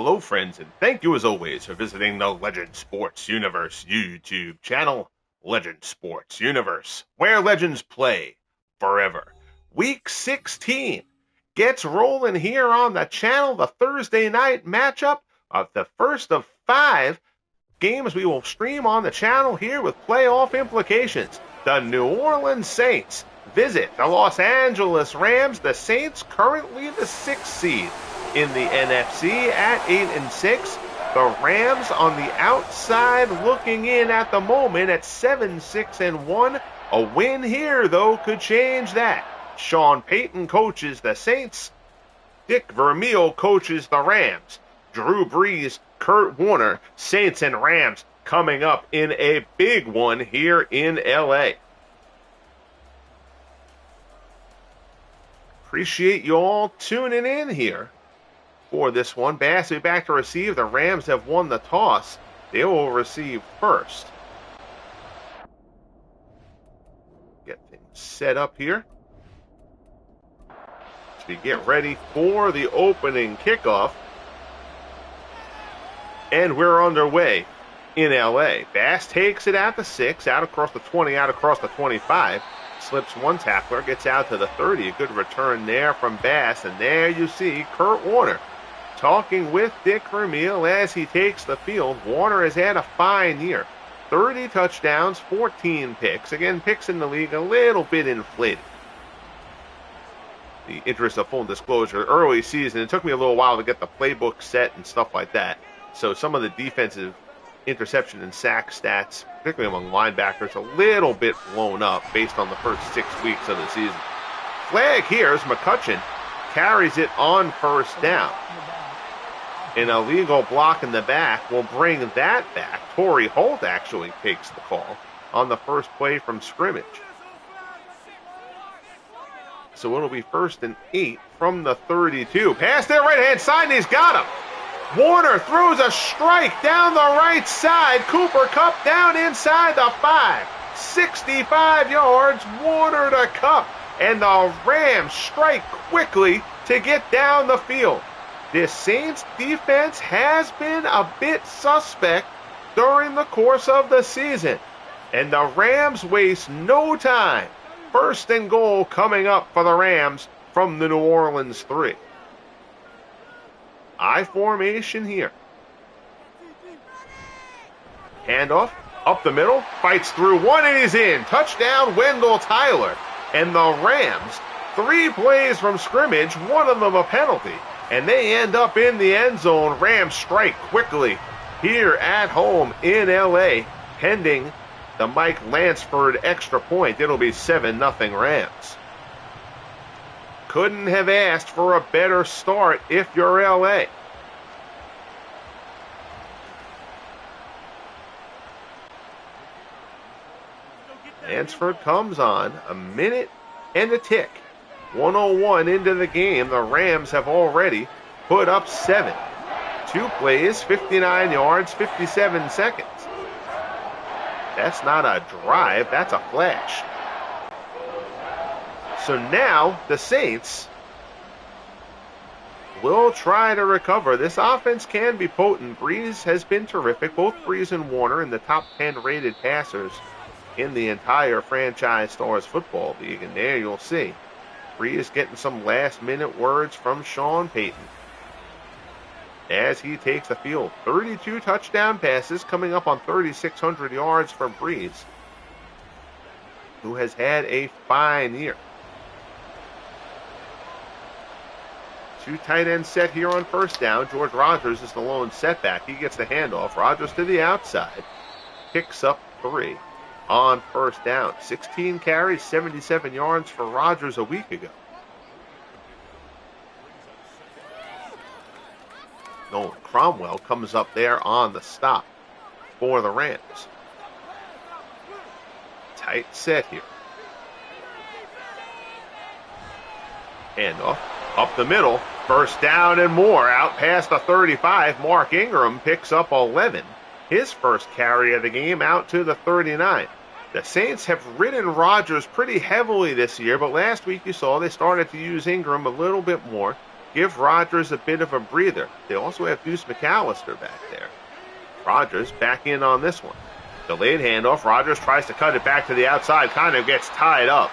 Hello, friends, and thank you as always for visiting the Legend Sports Universe YouTube channel, Legend Sports Universe, where legends play forever. Week 16 gets rolling here on the channel, the Thursday night matchup of the first of 5 games we will stream on the channel here with playoff implications. The New Orleans Saints visit the Los Angeles Rams. The Saints currently the 6th seed in the NFC at 8-6. The Rams on the outside looking in at the moment at 7-6-1. A win here, though, could change that. Sean Payton coaches the Saints. Dick Vermeil coaches the Rams. Drew Brees, Kurt Warner, Saints and Rams coming up in a big one here in L.A. Appreciate you all tuning in here for this one. Bass will be back to receive. The Rams have won the toss. They will receive first. Get things set up here as we get ready for the opening kickoff. And we're underway in LA. Bass takes it at the 6, out across the 20, out across the 25. Slips one tackler, gets out to the 30. A good return there from Bass. And there you see Kurt Warner talking with Dick Vermeil as he takes the field. Warner has had a fine year. 30 touchdowns, 14 picks. Again, picks in the league a little bit inflated. The interest of full disclosure, early season, it took me a little while to get the playbook set and stuff like that. So some of the defensive interception and sack stats, particularly among linebackers, a little bit blown up based on the first 6 weeks of the season. Flag here as McCutcheon carries it on first down. An illegal block in the back will bring that back. Torry Holt actually takes the call on the first play from scrimmage. So it'll be 1st and 8 from the 32. Pass their right-hand side, and he's got him. Warner throws a strike down the right side. Cooper Kupp down inside the 5. 65 yards, Warner to Kupp. And the Rams strike quickly to get down the field. This Saints defense has been a bit suspect during the course of the season. And the Rams waste no time. 1st and goal coming up for the Rams from the New Orleans 3. I formation here. Handoff up the middle, fights through one, and he's in. Touchdown, Wendell Tyler. And the Rams, 3 plays from scrimmage, one of them a penalty. And they end up in the end zone. Rams strike quickly here at home in L.A. pending the Mike Lansford extra point. It'll be 7-0 Rams. Couldn't have asked for a better start if you're LA. Lansford comes on, a minute and a tick. 1:01 into the game. The Rams have already put up 7. 2 plays, 59 yards, 57 seconds. That's not a drive, that's a flash. So now the Saints will try to recover. This offense can be potent. Brees has been terrific. Both Brees and Warner in the top 10 rated passers in the entire Franchise Stars Football League. And there you'll see Brees getting some last-minute words from Sean Payton as he takes the field. 32 touchdown passes coming up on 3,600 yards for Brees, who has had a fine year. 2 tight ends set here on first down. George Rogers is the lone setback. He gets the handoff. Rogers to the outside. Picks up 3 on first down. 16 carries, 77 yards for Rogers a week ago. Nolan Cromwell comes up there on the stop for the Rams. Tight set here. Handoff up the middle. First down and more. Out past the 35. Mark Ingram picks up 11. His first carry of the game out to the 39. The Saints have ridden Rodgers pretty heavily this year, but last week you saw they started to use Ingram a little bit more. give Rodgers a bit of a breather. They also have Deuce McAllister back there. Rodgers back in on this one. Delayed handoff. Rodgers tries to cut it back to the outside. Kind of gets tied up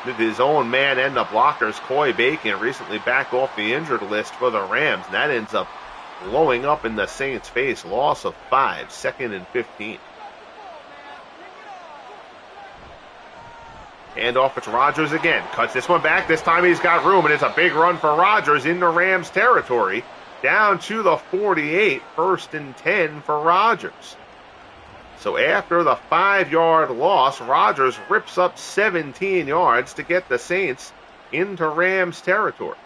with his own man and the blockers. Coy Bacon recently back off the injured list for the Rams, and that ends up blowing up in the Saints' face. Loss of 5, 2nd and 15. Handoff, it's Rodgers again. Cuts this one back. This time he's got room, and it's a big run for Rodgers into Rams territory. Down to the 48, 1st and 10 for Rodgers. So after the 5-yard loss, Rodgers rips up 17 yards to get the Saints into Rams territory.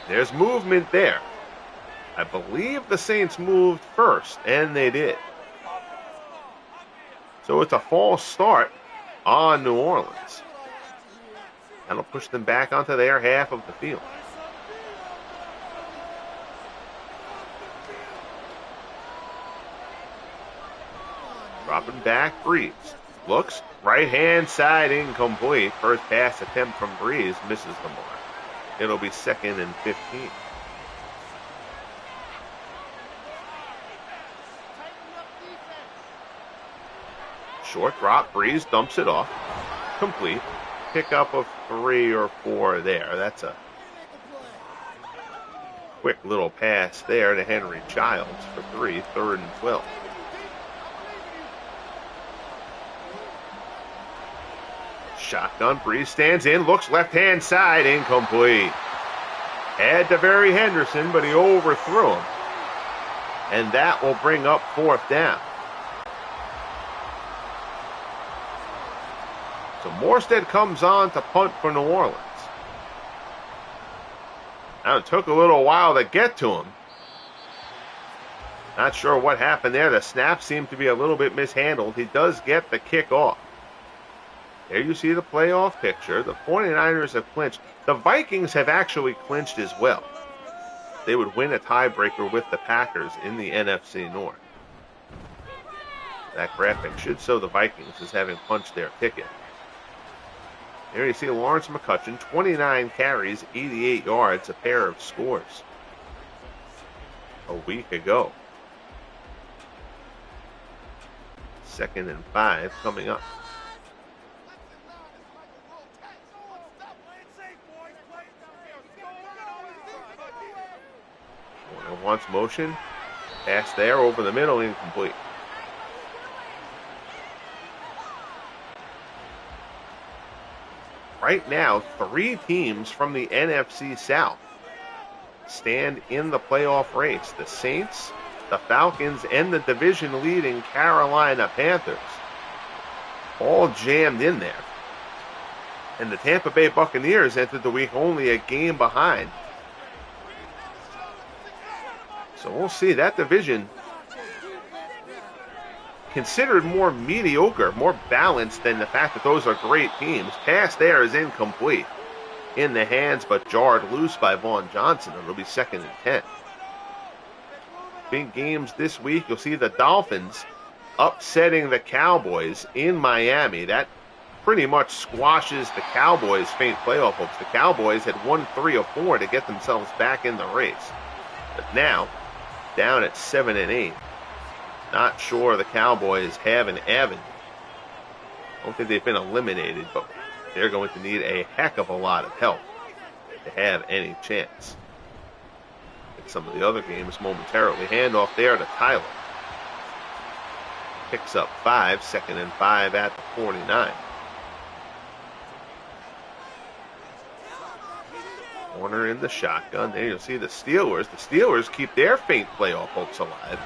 There's movement there. I believe the Saints moved first, and they did. So it's a false start on New Orleans. That'll push them back onto their half of the field. Dropping back, Brees. Looks, right-hand side incomplete. First pass attempt from Brees misses the mark. It'll be 2nd and 15. Short drop, Brees dumps it off. Complete. Pickup of 3 or 4 there. That's a quick little pass there to Henry Childs for 3, 3rd and 12. Shotgun, Brees stands in, looks left-hand side, incomplete. Had to bury Henderson, but he overthrew him. And that will bring up 4th down. So Morstead comes on to punt for New Orleans. Now it took a little while to get to him. Not sure what happened there. The snap seemed to be a little bit mishandled. He does get the kick off. There you see the playoff picture. The 49ers have clinched. The Vikings have actually clinched as well. They would win a tiebreaker with the Packers in the NFC North. That graphic should show the Vikings as having punched their ticket. There you see Lawrence McCutcheon, 29 carries, 88 yards, a pair of scores a week ago. 2nd and 5 coming up. Warner wants motion. Pass there over the middle, incomplete. Right now, 3 teams from the NFC South stand in the playoff race. The Saints, the Falcons, and the division-leading Carolina Panthers. All jammed in there. And the Tampa Bay Buccaneers entered the week only a game behind. So we'll see. That division considered more mediocre, more balanced than the fact that those are great teams. Pass there is incomplete. In the hands, but jarred loose by Vaughn Johnson. It'll be 2nd and 10. Big games this week. You'll see the Dolphins upsetting the Cowboys in Miami. That pretty much squashes the Cowboys' faint playoff hopes. The Cowboys had won 3 of 4 to get themselves back in the race. But now, down at 7 and 8. Not sure the Cowboys have an avenue. I don't think they've been eliminated, but they're going to need a heck of a lot of help to have any chance. In some of the other games momentarily. Handoff there to Tyler. Picks up 5, 2nd and 5 at the 49. Warner in the shotgun. There you'll see the Steelers. The Steelers keep their faint playoff hopes alive.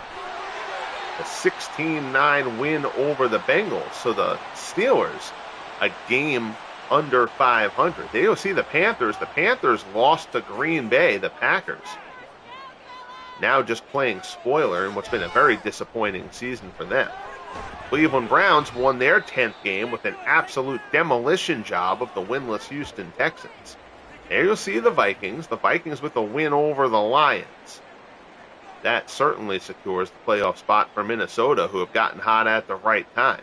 A 16-9 win over the Bengals. So the Steelers, a game under 500. There you'll see the Panthers. The Panthers lost to Green Bay, the Packers. Now just playing spoiler in what's been a very disappointing season for them. Cleveland Browns won their 10th game with an absolute demolition job of the winless Houston Texans. There you'll see the Vikings. The Vikings with a win over the Lions. That certainly secures the playoff spot for Minnesota, who have gotten hot at the right time.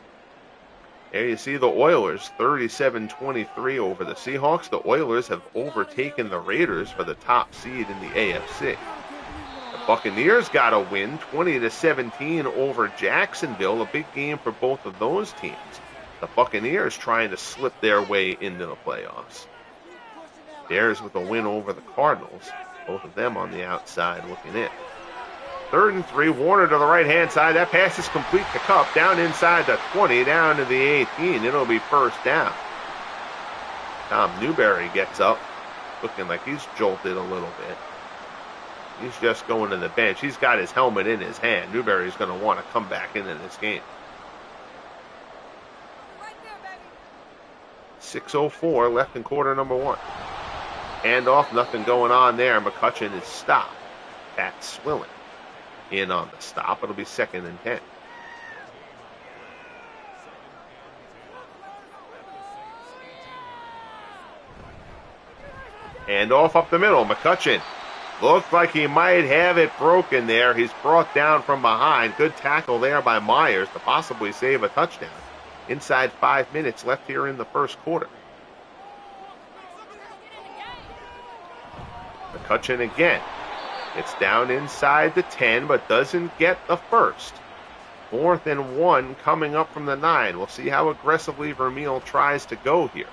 There you see the Oilers 37-23 over the Seahawks. The Oilers have overtaken the Raiders for the top seed in the AFC. The Buccaneers got a win 20-17 over Jacksonville, a big game for both of those teams. The Buccaneers trying to slip their way into the playoffs. Bears with a win over the Cardinals, both of them on the outside looking in. 3rd and 3, Warner to the right-hand side. That pass is complete to Kupp, down inside the 20, down to the 18. It'll be first down. Tom Newberry gets up, looking like he's jolted a little bit. He's just going to the bench. He's got his helmet in his hand. Newberry's going to want to come back into this game. 6:04 left in quarter number 1. Handoff, nothing going on there. McCutcheon is stopped. Pat Swilling in on the stop. It'll be 2nd and 10. Handoff up the middle. McCutcheon looked like he might have it broken there. He's brought down from behind. Good tackle there by Myers to possibly save a touchdown. Inside 5 minutes left here in the first quarter. McCutcheon again. It's down inside the 10, but doesn't get the first. 4th and 1 coming up from the 9. We'll see how aggressively Vermeil tries to go here.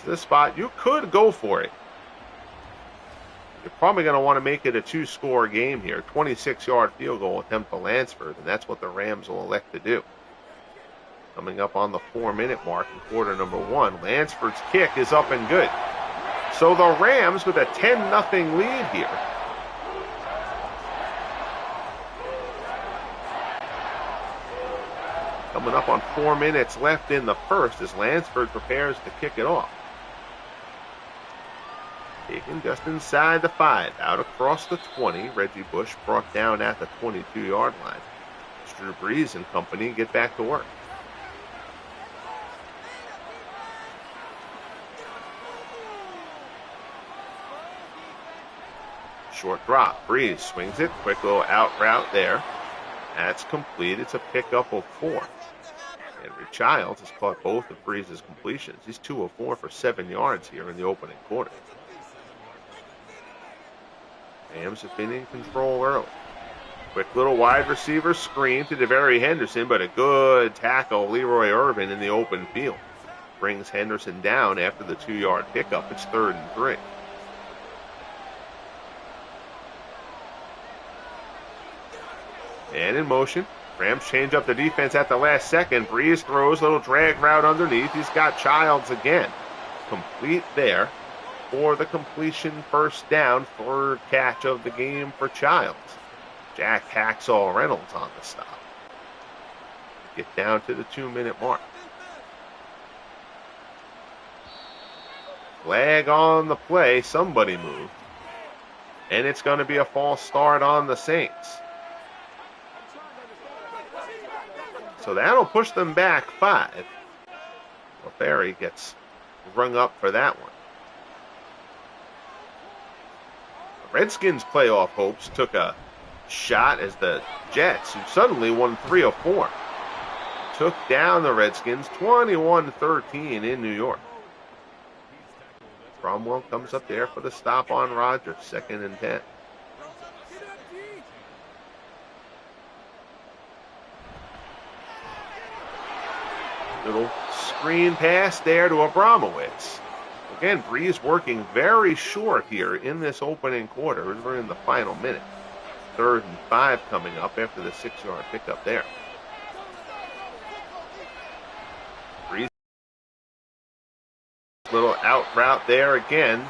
To this spot, you could go for it. You're probably going to want to make it a 2-score game here. 26-yard field goal attempt for Lansford, and that's what the Rams will elect to do. Coming up on the 4-minute mark in quarter number 1, Lansford's kick is up and good. So the Rams with a 10-0 lead here. Coming up on 4 minutes left in the first as Lansford prepares to kick it off. Taken just inside the 5, out across the 20. Reggie Bush brought down at the 22-yard line. Drew Brees and company get back to work. Short drop. Brees swings it. Quick little out route there. That's complete. It's a pickup of 4. Henry Childs has caught both of Brees' completions. He's 2 of 4 for 7 yards here in the opening quarter. Rams have been in control early. Quick little wide receiver screen to DeVary Henderson, but a good tackle, LeRoy Irvin in the open field. Brings Henderson down after the 2-yard pickup. It's 3rd and 3. And in motion. Rams change up the defense at the last second. Brees throws, little drag route underneath. He's got Childs again. Complete there for the completion, first down, 3rd catch of the game for Childs. Jack Hacksaw Reynolds on the stop. Get down to the 2-minute mark. Flag on the play. Somebody moved. And it's going to be a false start on the Saints. So that'll push them back 5. LaFerry gets rung up for that one. The Redskins' playoff hopes took a shot as the Jets, who suddenly won 3 of 4, took down the Redskins 21-13 in New York. Cromwell comes up there for the stop on Rodgers, 2nd and 10. Little screen pass there to Abramowitz. Again, Brees working very short here in this opening quarter. We're in the final minute. 3rd and 5 coming up after the 6-yard pickup there. Brees, little out route there again.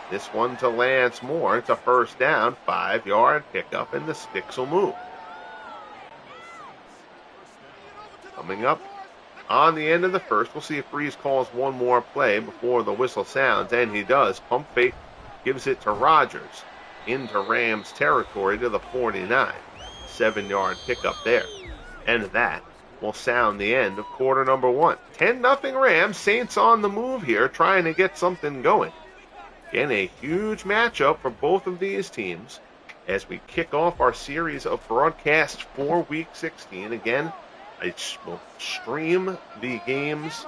This one to Lance Moore. It's a first down, 5-yard pickup, and the sticks will move. Coming up on the end of the first, we'll see if Brees calls one more play before the whistle sounds, and he does. Pump fake gives it to Rodgers into Rams territory to the 49. 7-yard pickup there. And that will sound the end of quarter number 1. 10-0 Rams. Saints on the move here, trying to get something going. Again, a huge matchup for both of these teams. as we kick off our series of broadcasts for Week 16. Again, I will stream the games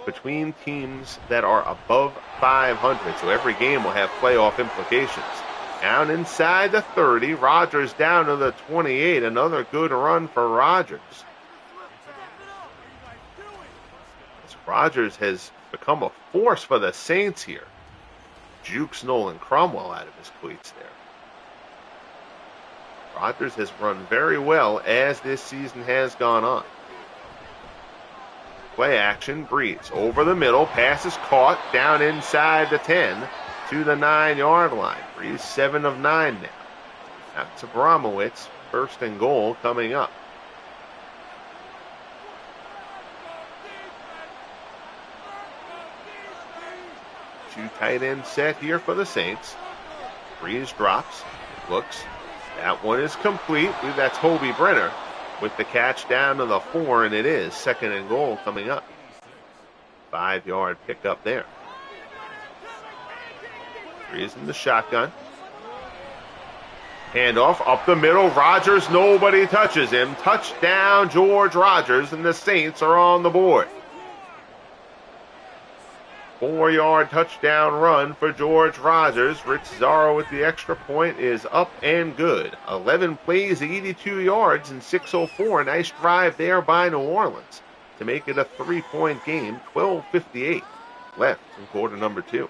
between teams that are above 500. So every game will have playoff implications. Down inside the 30. Rodgers down to the 28. Another good run for Rodgers. Rodgers has become a force for the Saints here. Jukes Nolan Cromwell out of his cleats there. Rodgers has run very well as this season has gone on. Play action, Brees over the middle, pass is caught down inside the 10 to the 9-yard line. Brees 7 of 9 now. Out to Bromowitz, 1st and goal coming up. Two tight end set here for the Saints. Brees drops, looks. That one is complete. I believe that's Hobie Brenner with the catch down to the 4, and it is 2nd and goal coming up. 5-yard pickup there. Brees in the shotgun. Handoff up the middle. Rodgers, nobody touches him. Touchdown, George Rodgers, and the Saints are on the board. 4-yard touchdown run for George Rodgers. Rich Zaro with the extra point is up and good. 11 plays, 82 yards, and 6:04. Nice drive there by New Orleans to make it a 3-point game. 12:58 left in quarter number 2.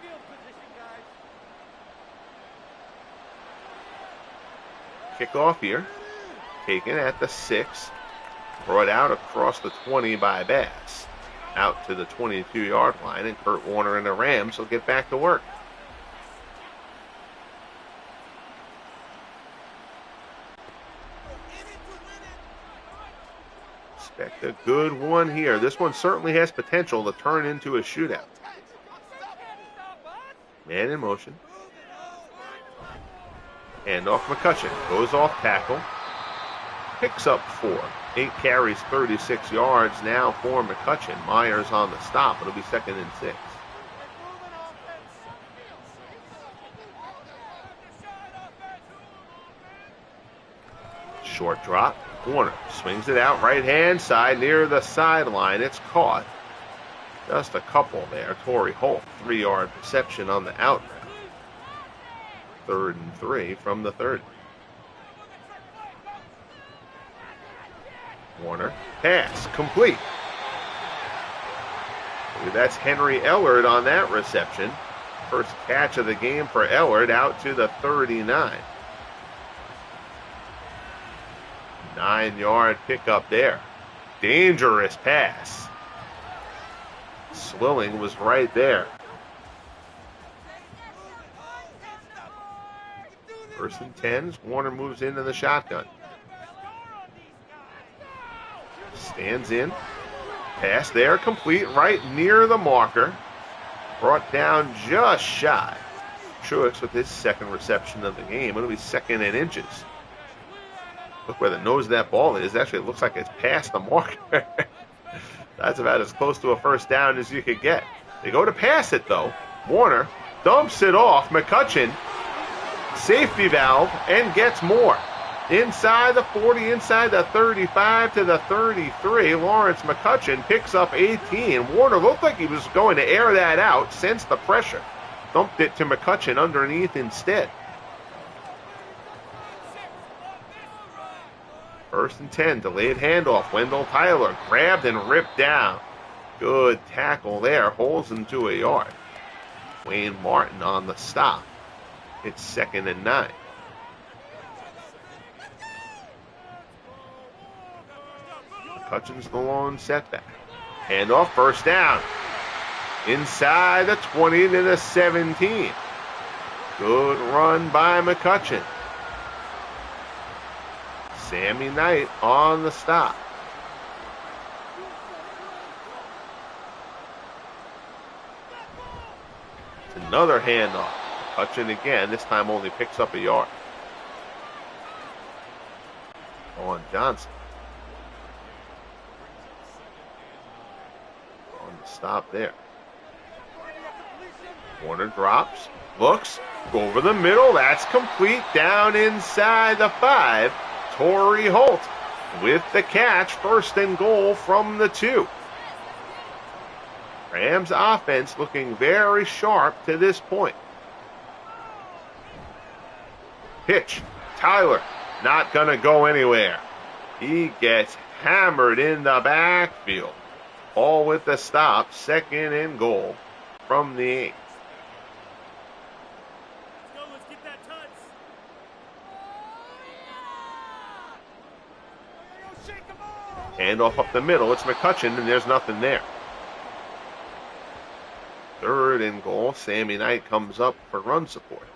Kickoff here, taken at the 6. Brought out across the 20 by Bass. Out to the 22-yard line, and Kurt Warner and the Rams will get back to work. Expect a good one here. This one certainly has potential to turn into a shootout. Man in motion. Handoff McCutcheon. Goes off tackle. Picks up 4. 8 carries, 36 yards now for McCutcheon. Myers on the stop. It'll be 2nd and 6. Short drop. Warner swings it out right-hand side near the sideline. It's caught. Just a couple there. Torry Holt, 3-yard reception on the out route. 3rd and 3 from the 30. Warner, pass, complete. That's Henry Ellard on that reception. First catch of the game for Ellard out to the 39. 9-yard pickup there. Dangerous pass. Swilling was right there. 1st and 10. Warner moves into the shotgun. Stands in. Pass there, complete, right near the marker. Brought down just shy. Truex with his 2nd reception of the game. It'll be 2nd and inches. Look where the nose of that ball is. Actually, it looks like it's past the marker. That's about as close to a 1st down as you could get. They go to pass it, though. Warner dumps it off. McCutcheon, safety valve, and gets more. Inside the 40, inside the 35 to the 33. Lawrence McCutcheon picks up 18. Warner looked like he was going to air that out, sensed the pressure. Dumped it to McCutcheon underneath instead. 1st and 10, delayed handoff. Wendell Tyler grabbed and ripped down. Good tackle there, holds him to a yard. Wayne Martin on the stop. It's 2nd and 9. McCutcheon's the lone setback. Handoff, 1st down. Inside the 20 to the 17. Good run by McCutcheon. Sammy Knight on the stop. It's another handoff. McCutcheon again, this time only picks up a yard. On Johnson. On the stop there. Warner drops, looks, over the middle, that's complete, down inside the 5. Torry Holt with the catch, 1st and goal from the 2. Rams offense looking very sharp to this point. Pitch, Tyler, not going to go anywhere. He gets hammered in the backfield. All with the stop, 2nd and goal from the 8. Let's get that touch. Handoff up the middle. It's McCutcheon, and there's nothing there. 3rd and goal. Sammy Knight comes up for run support.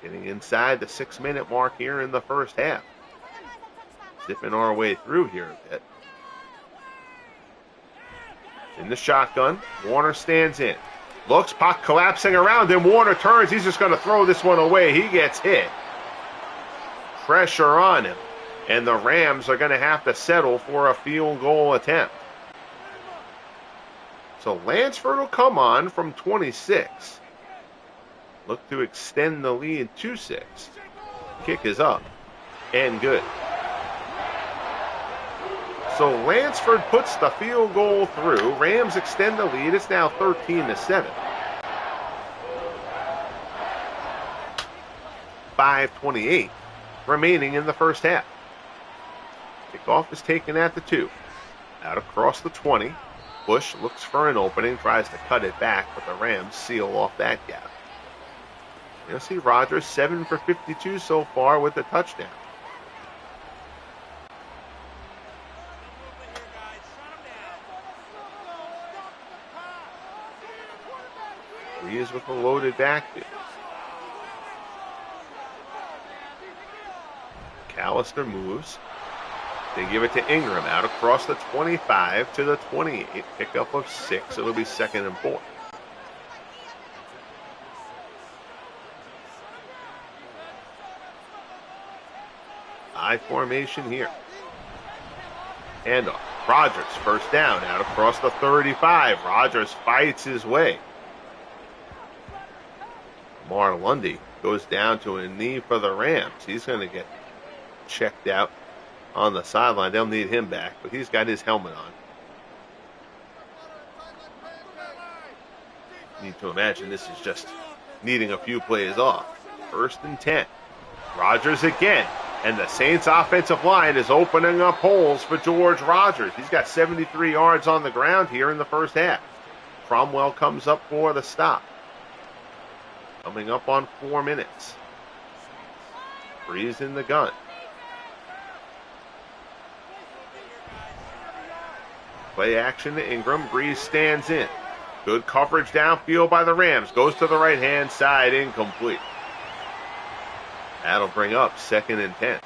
Getting inside the 6-minute mark here in the first half. Zipping our way through here a bit. In the shotgun, Warner stands in. Looks, puck collapsing around him. Warner turns. He's just going to throw this one away. He gets hit. Pressure on him. And the Rams are going to have to settle for a field goal attempt. So Lansford will come on from 26. Look to extend the lead to 6. Kick is up and good. So Lansford puts the field goal through. Rams extend the lead. It's now 13-7. 5:28 remaining in the first half. Kickoff is taken at the 2. Out across the 20. Bush looks for an opening, tries to cut it back, but the Rams seal off that gap. You'll see Rogers 7 for 52 so far with the touchdown. Brees with a loaded backfield. Callister moves. They give it to Ingram out across the 25 to the 28. Pickup of 6. It'll be 2nd and 4. I formation here. Handoff. Rogers, first down, out across the 35. Rogers fights his way. Mar Lundy goes down to a knee for the Rams. He's going to get checked out on the sideline. They'll need him back, but he's got his helmet on. Need to imagine this is just needing a few plays off. 1st and 10. Rogers again. And the Saints offensive line is opening up holes for George Rogers. He's got 73 yards on the ground here in the first half. Cromwell comes up for the stop. Coming up on 4 minutes. Brees in the gun. Play action to Ingram. Brees stands in. Good coverage downfield by the Rams. Goes to the right-hand side. Incomplete. That'll bring up 2nd and 10.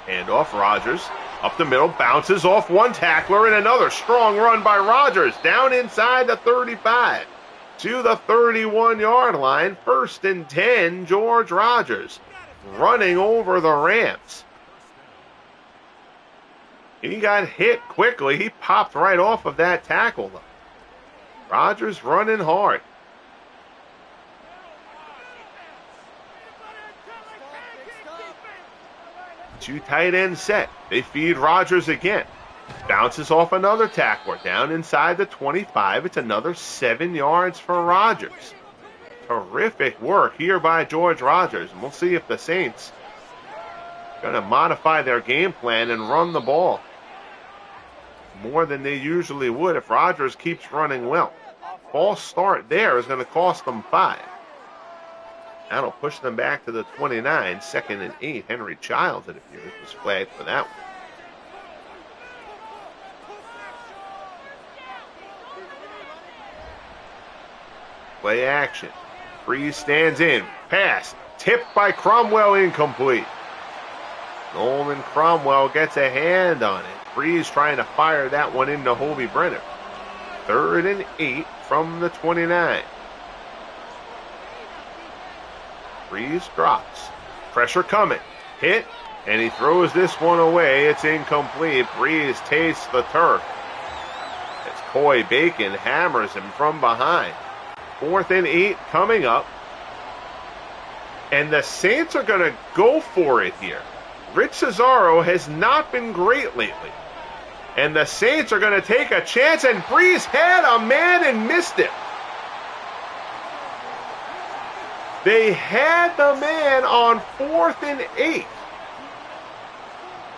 Hand off Rogers. Up the middle. Bounces off one tackler and another strong run by Rogers. Down inside the 35 to the 31-yard line. 1st and 10. George Rogers running over the Rams. He got hit quickly. He popped right off of that tackle, though. Rogers running hard. Two tight ends set. They feed Rogers again. Bounces off another tackler down inside the 25. It's another 7 yards for Rogers. Terrific work here by George Rogers. And we'll see if the Saints are going to modify their game plan and run the ball more than they usually would if Rogers keeps running well. False start there is going to cost them 5. That'll push them back to the 29. 2nd and 8. Henry Childs, it appears, was flagged for that one. Play action. Brees stands in. Pass. Tipped by Cromwell. Incomplete. Nolan Cromwell gets a hand on it. Brees trying to fire that one into Hobie Brenner. 3rd and 8 from the 29. Brees drops. Pressure coming. Hit. And he throws this one away. It's incomplete. Brees tastes the turf. As Coy Bacon hammers him from behind. 4th and 8 coming up. And the Saints are going to go for it here. Rich Cesaro has not been great lately. And the Saints are going to take a chance, and Brees had a man and missed it. They had the man on 4th and 8.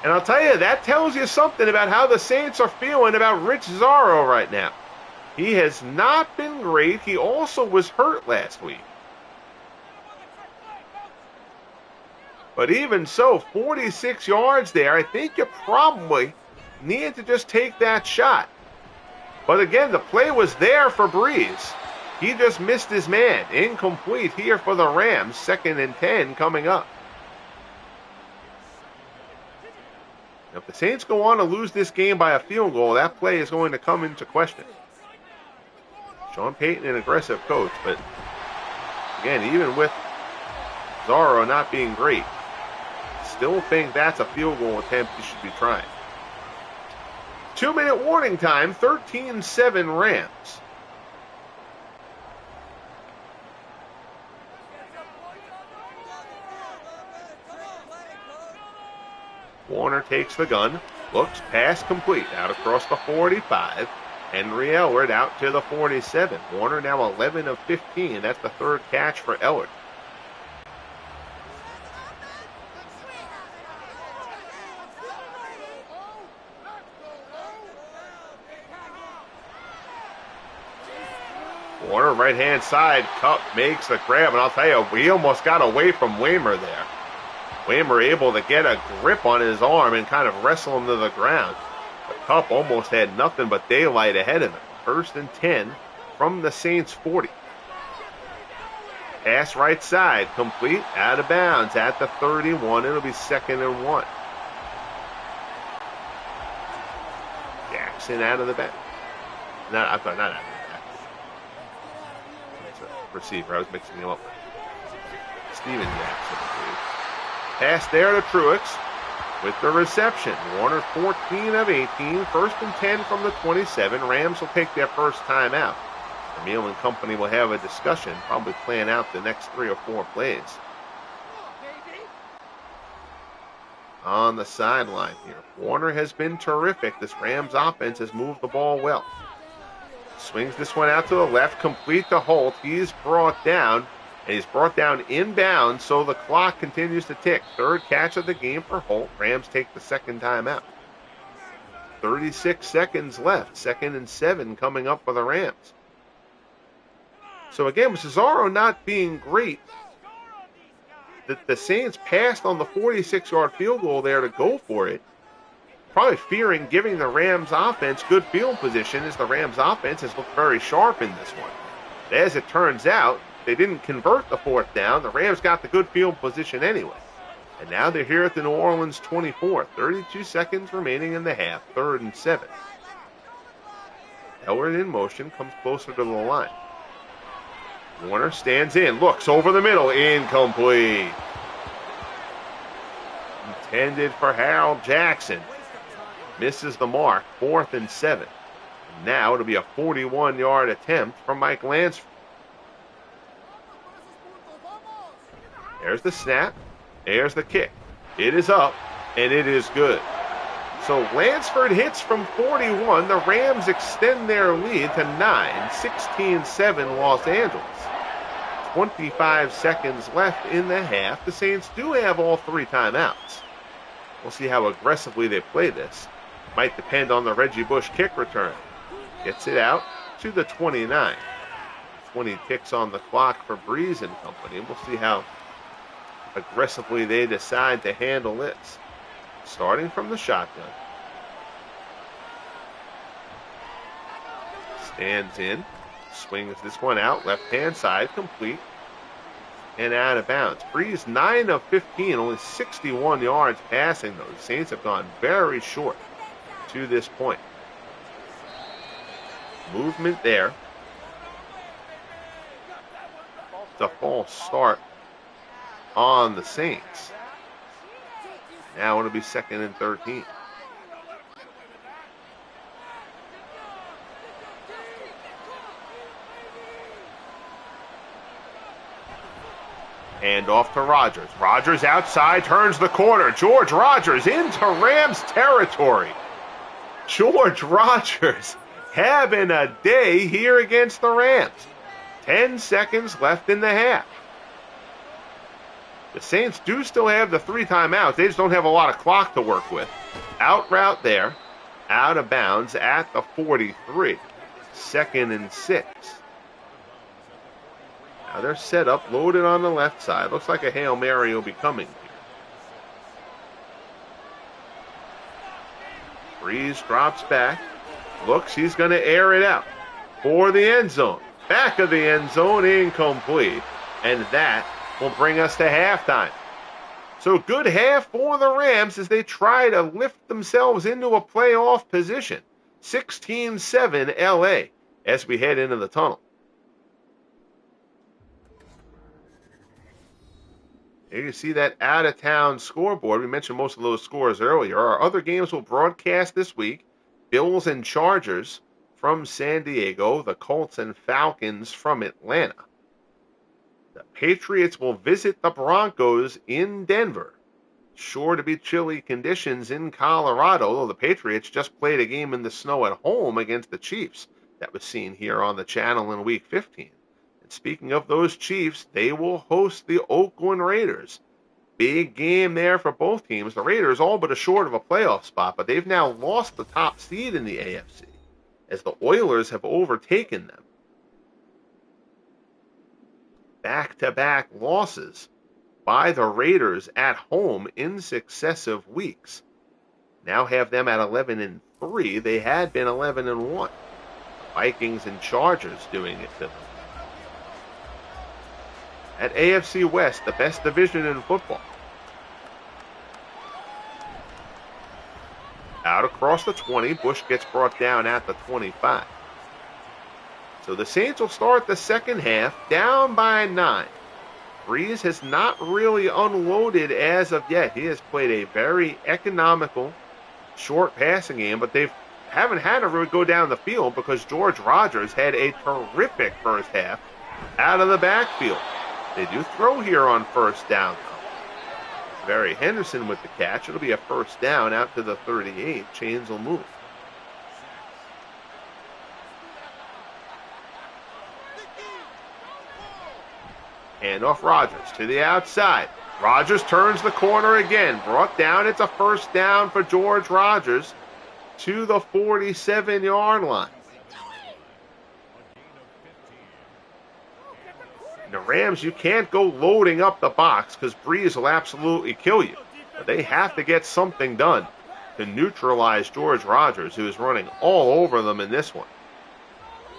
And I'll tell you, that tells you something about how the Saints are feeling about Rich Cesaro right now. He has not been great. He also was hurt last week. But even so, 46 yards there, I think you probably need to just take that shot. But again, the play was there for Brees. He just missed his man. Incomplete here for the Rams. 2nd and 10 coming up. If the Saints go on to lose this game by a field goal, that play is going to come into question. Sean Payton, an aggressive coach, but again, even with Cesaro not being great, still think that's a field goal attempt you should be trying. 2-minute warning time, 13-7 Rams. Warner takes the gun, looks, pass complete, out across the 45. Henry Ellard out to the 47. Warner now 11 of 15. That's the 3rd catch for Ellard. Warner, right-hand side, Cup makes the grab, and I'll tell you, we almost got away from Waymer there. Waymer able to get a grip on his arm and kind of wrestle him to the ground. But Cup almost had nothing but daylight ahead of him. 1st and 10 from the Saints 40. Pass right side, complete, out of bounds at the 31. It'll be 2nd and 1. Jackson out of the back. Not out of the back. It's a receiver. I was mixing him up with Steven Jackson, I believe. Pass there to Truex with the reception. Warner 14 of 18. 1st and 10 from the 27. Rams will take their first time out. Emil and company will have a discussion, probably plan out the next 3 or 4 plays. On the sideline here, Warner has been terrific. This Rams offense has moved the ball well. Swings this one out to the left, complete to Holt. He's brought down. And he's brought down inbound, so the clock continues to tick. 3rd catch of the game for Holt. Rams take the 2nd time out. 36 seconds left. 2nd and 7 coming up for the Rams. So again, with Cesaro not being great, the Saints passed on the 46-yard field goal there to go for it. Probably fearing giving the Rams offense good field position, as the Rams offense has looked very sharp in this one. As it turns out, they didn't convert the 4th down. The Rams got the good field position anyway. And now they're here at the New Orleans 24. 32 seconds remaining in the half. 3rd and 7. Ellard in motion, comes closer to the line. Warner stands in, looks over the middle. Incomplete. Intended for Harold Jackson. Misses the mark. 4th and 7. And now it'll be a 41-yard attempt from Mike Lansford. There's the snap. There's the kick. It is up, and it is good. So Lansford hits from 41. The Rams extend their lead to 9. 16-7 Los Angeles. 25 seconds left in the half. The Saints do have all 3 timeouts. We'll see how aggressively they play this. Might depend on the Reggie Bush kick return. Gets it out to the 29. 20 ticks on the clock for Brees and company. We'll see how aggressively they decide to handle this. Starting from the shotgun. Stands in. Swings this one out. Left-hand side. Complete. And out of bounds. Brees 9 of 15. Only 61 yards passing though. The Saints have gone very short to this point. Movement there. It's a false start on the Saints. Now it'll be 2nd and 13. And off to Rodgers. Rodgers outside, turns the corner. George Rodgers into Rams territory. George Rodgers having a day here against the Rams. 10 seconds left in the half. The Saints do still have the 3 timeouts. They just don't have a lot of clock to work with. Out route there. Out of bounds at the 43. 2nd and 6. Now they're set up, loaded on the left side. Looks like a Hail Mary will be coming here. Brees drops back. Looks, he's going to air it out for the end zone. Back of the end zone, incomplete. And that will bring us to halftime. So good half for the Rams as they try to lift themselves into a playoff position. 16-7 LA as we head into the tunnel. Here you see that out-of-town scoreboard. We mentioned most of those scores earlier. Our other games will broadcast this week. Bills and Chargers from San Diego. The Colts and Falcons from Atlanta. The Patriots will visit the Broncos in Denver. Sure to be chilly conditions in Colorado, though the Patriots just played a game in the snow at home against the Chiefs. That was seen here on the channel in Week 15. And speaking of those Chiefs, they will host the Oakland Raiders. Big game there for both teams. The Raiders all but short of a playoff spot, but they've now lost the top seed in the AFC as the Oilers have overtaken them. Back-to-back losses by the Raiders at home in successive weeks. Now have them at 11-3. They had been 11-1. The Vikings and Chargers doing it to them. At AFC West, the best division in football. Out across the 20, Bush gets brought down at the 25. So the Saints will start the second half down by 9. Brees has not really unloaded as of yet. He has played a very economical, short passing game, but they haven't had to really go down the field because George Rodgers had a terrific first half out of the backfield. They do throw here on first down, though. Barry Henderson with the catch. It'll be a first down out to the 38. Chains will move. Hand off Rodgers to the outside. Rodgers turns the corner again. Brought down. It's a first down for George Rodgers to the 47-yard line. The Rams, you can't go loading up the box because Brees will absolutely kill you. But they have to get something done to neutralize George Rodgers, who is running all over them in this one.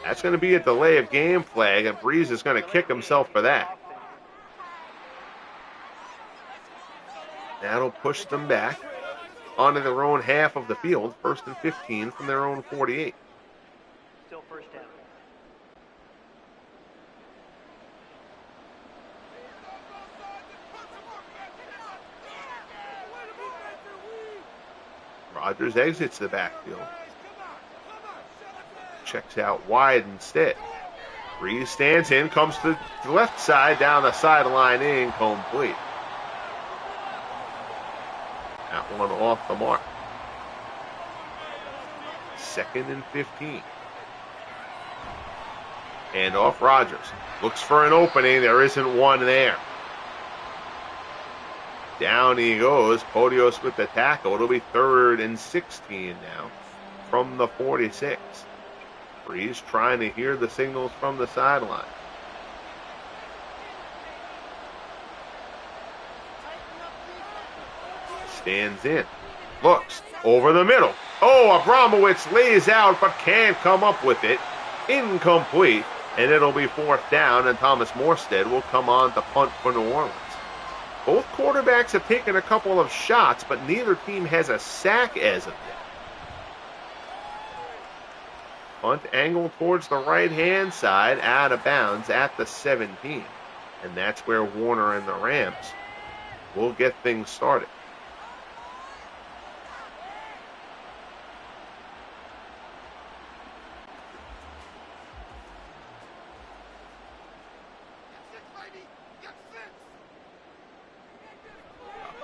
That's going to be a delay of game flag, and Brees is going to kick himself for that. That'll push them back onto their own half of the field, 1st and 15 from their own 48. Still first down. Rodgers exits the backfield. Checks out wide instead. Brees stands in, comes to the left side, down the sideline, incomplete. That one off the mark. 2nd and 15. And off Rodgers. Looks for an opening. There isn't one there. Down he goes. Podios with the tackle. It'll be 3rd and 16 now from the 46. Brees trying to hear the signals from the sideline. Stands in. Looks over the middle. Oh, Abramowitz lays out but can't come up with it. Incomplete. And it'll be 4th down, and Thomas Morstead will come on to punt for New Orleans. Both quarterbacks have taken a couple of shots, but neither team has a sack as of yet. Punt angle towards the right-hand side, out of bounds at the 17. And that's where Warner and the Rams will get things started.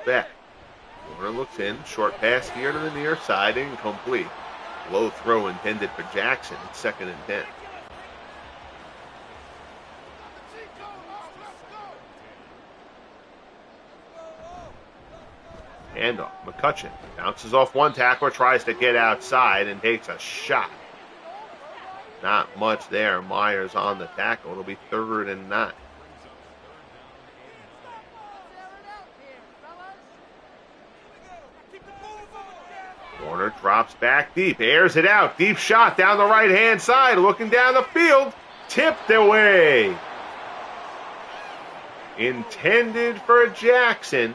back. Warner looks in. Short pass here to the near side. Incomplete. Low throw intended for Jackson. It's 2nd and 10. Handoff. McCutcheon bounces off one tackler, tries to get outside, and takes a shot. Not much there. Myers on the tackle. It'll be 3rd and 9. Warner drops back deep, airs it out. Deep shot down the right-hand side, looking down the field. Tipped away. Intended for Jackson.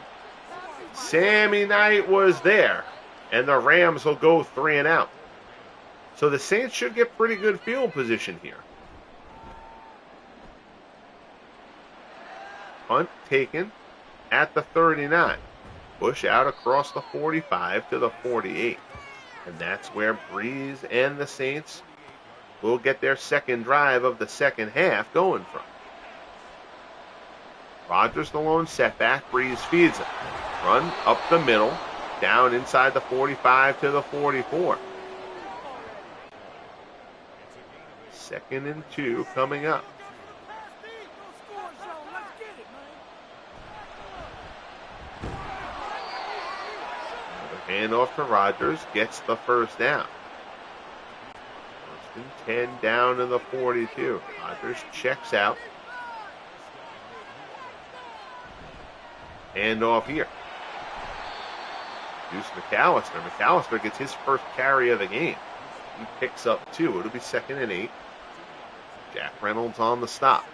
Sammy Knight was there, and the Rams will go 3 and out. So the Saints should get pretty good field position here. Punt taken at the 39. Push out across the 45 to the 48. And that's where Brees and the Saints will get their second drive of the second half going from. Rodgers the lone setback. Brees feeds him. Run up the middle, down inside the 45 to the 44. 2nd and 2 coming up. Handoff to Rodgers, gets the first down. 1st and 10 down to the 42. Rodgers checks out. Handoff here. Deuce McAllister. McAllister gets his first carry of the game. He picks up 2. It'll be 2nd and 8. Jack Reynolds on the stop.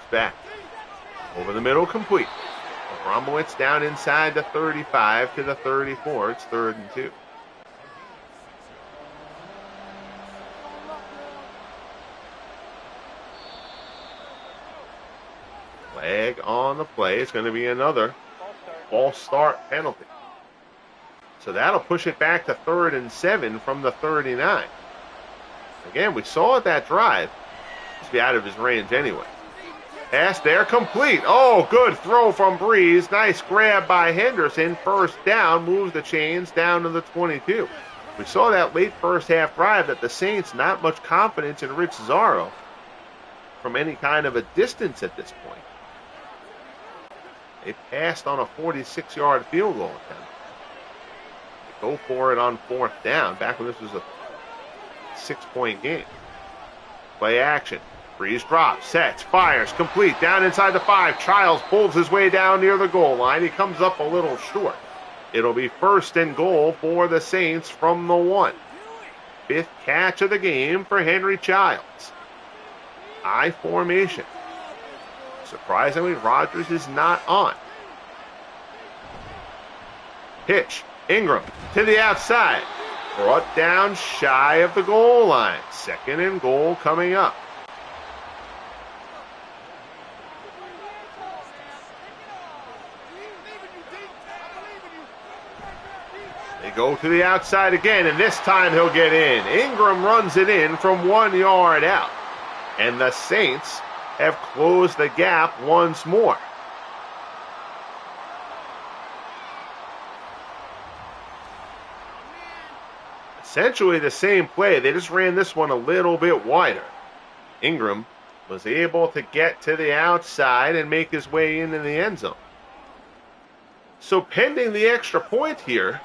Back. Over the middle, complete. Bromowitz down inside the 35 to the 34. It's 3rd and 2. Flag on the play. It's going to be another false start penalty. So that'll push it back to 3rd and 7 from the 39. Again, we saw that drive. Just be out of his range anyway. Pass there, complete. Oh, good throw from Brees. Nice grab by Henderson. First down, moves the chains down to the 22. We saw that late first half drive that the Saints, not much confidence in Rich Zaro from any kind of a distance at this point. They passed on a 46-yard field goal attempt. They go for it on 4th down, back when this was a 6-point game. Play action. Brees drops, sets, fires, complete, down inside the 5. Childs pulls his way down near the goal line. He comes up a little short. It'll be 1st and goal for the Saints from the 1. 5th catch of the game for Henry Childs. I formation. Surprisingly, Rodgers is not on. Pitch, Ingram to the outside. Brought down shy of the goal line. 2nd and goal coming up. Go to the outside again, and this time he'll get in. Ingram runs it in from 1 yard out. And the Saints have closed the gap once more. Essentially the same play. They just ran this one a little bit wider. Ingram was able to get to the outside and make his way into the end zone. So pending the extra point here,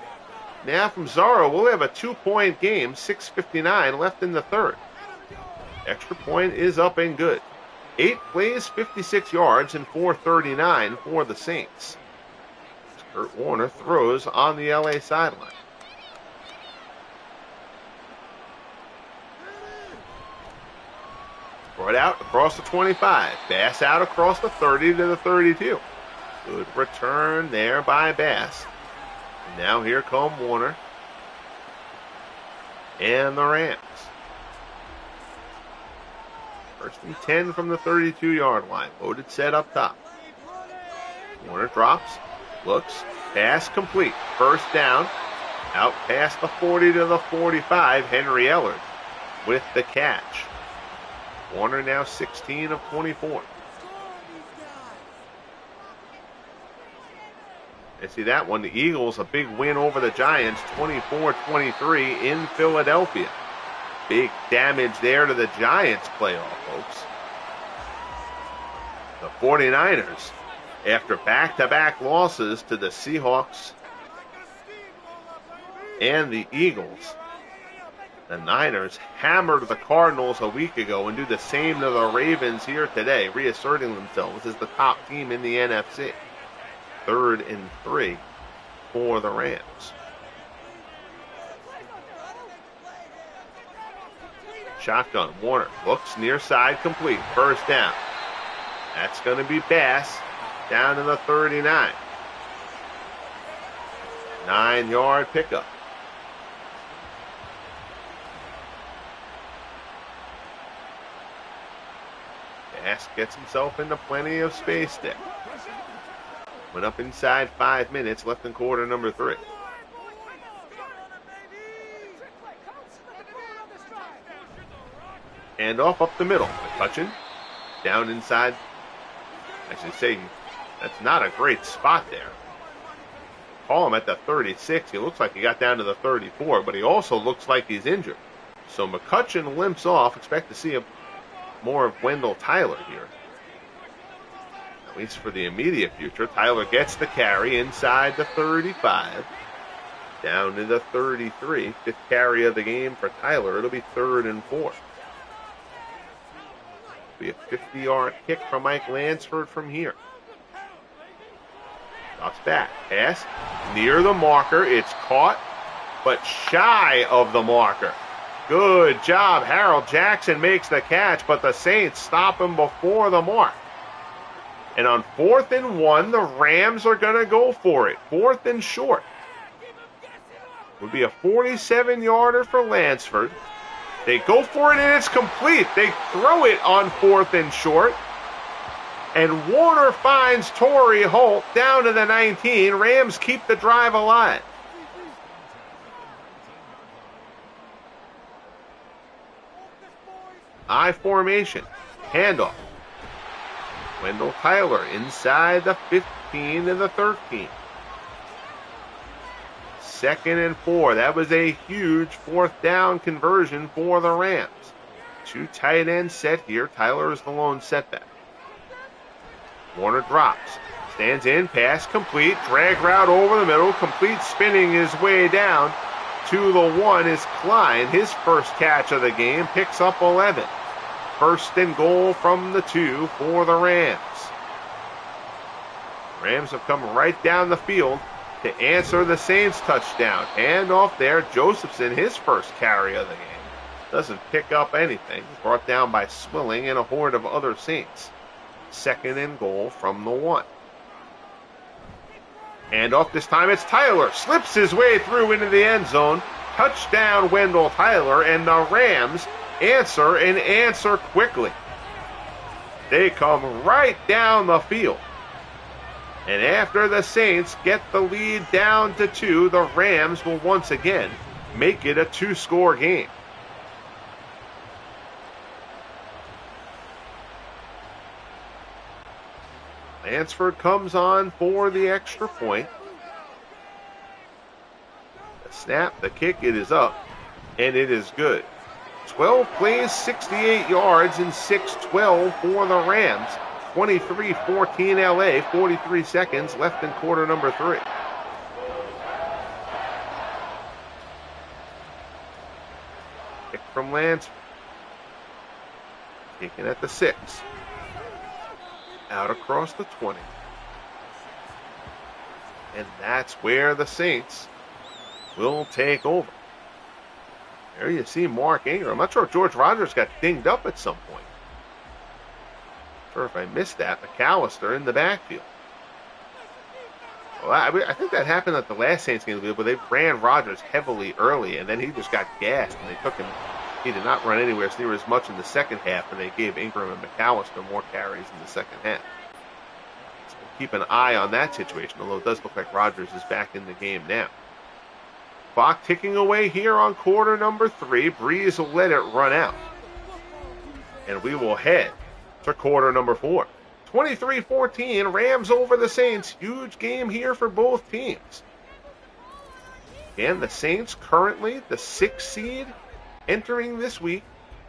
now from Zaro, we'll have a 2-point game, 6:59 left in the 3rd. Extra point is up and good. 8 plays, 56 yards, and 4:39 for the Saints. Kurt Warner throws on the LA sideline. Brought out across the 25. Bass out across the 30 to the 32. Good return there by Bass. Now here come Warner and the Rams. 1st and 10 from the 32-yard line. Loaded set up top. Warner drops, looks, pass complete. 1st down, out past the 40 to the 45. Henry Ellard with the catch. Warner now 16 of 24. And see that one, the Eagles, a big win over the Giants, 24-23 in Philadelphia. Big damage there to the Giants playoff, folks. The 49ers, after back-to-back losses to the Seahawks and the Eagles, the Niners hammered the Cardinals a week ago and do the same to the Ravens here today, reasserting themselves as the top team in the NFC. 3rd and 3 for the Rams. Shotgun, Warner looks near side, complete, first down. That's going to be Bass down to the 39. 9-yard pickup. Bass gets himself into plenty of space there. Went up inside 5 minutes, left in quarter number 3. And off up the middle. McCutcheon down inside. I should say that's not a great spot there. Call him at the 36. He looks like he got down to the 34, but he also looks like he's injured. So McCutcheon limps off. Expect to see more of Wendell Tyler here. At least for the immediate future. Tyler gets the carry inside the 35. Down to the 33. 5th carry of the game for Tyler. It'll be 3rd and 4. Be a 50-yard kick from Mike Lansford from here. Drops back. Pass near the marker. It's caught, but shy of the marker. Good job. Harold Jackson makes the catch, but the Saints stop him before the mark. And on 4th and 1, the Rams are going to go for it. 4th and short. Would be a 47-yarder for Lansford. They go for it, and it's complete. They throw it on 4th and short. And Warner finds Torry Holt down to the 19. Rams keep the drive alive. I formation. Handoff. Wendell Tyler inside the 15 to the 13. 2nd and 4. That was a huge 4th down conversion for the Rams. 2 tight ends set here. Tyler is the lone setback. Warner drops. Stands in. Pass complete. Drag route over the middle. Complete, spinning his way down to the 1 is Klein. His first catch of the game. Picks up 11. 1st and goal from the 2 for the Rams. Rams have come right down the field to answer the Saints touchdown. Handoff there. Josephson, his first carry of the game. Doesn't pick up anything. Brought down by Swilling and a horde of other Saints. 2nd and goal from the 1. Handoff this time. It's Tyler. Slips his way through into the end zone. Touchdown Wendell Tyler, and the Rams answer and answer quickly. They come right down the field. And after the Saints get the lead down to 2, the Rams will once again make it a 2-score game. Lansford comes on for the extra point. The snap, the kick, it is up, and it is good. 12 plays, 68 yards, and 6-12 for the Rams. 23-14 LA, 43 seconds left in quarter number 3. Kick from Lansford. Taken at the 6. Out across the 20. And that's where the Saints will take over. There you see Mark Ingram. I'm not sure if George Rogers got dinged up at some point. Not sure if I missed that. McAllister in the backfield. Well, I think that happened at the last Saints game, but they ran Rogers heavily early, and then he just got gassed, and they took him. He did not run anywhere near as much in the second half, and they gave Ingram and McAllister more carries in the second half. So keep an eye on that situation, although it does look like Rogers is back in the game now. Clock ticking away here on quarter number 3. Brees will let it run out. And we will head to quarter number 4. 23-14, Rams over the Saints. Huge game here for both teams. And the Saints currently the 6th seed entering this week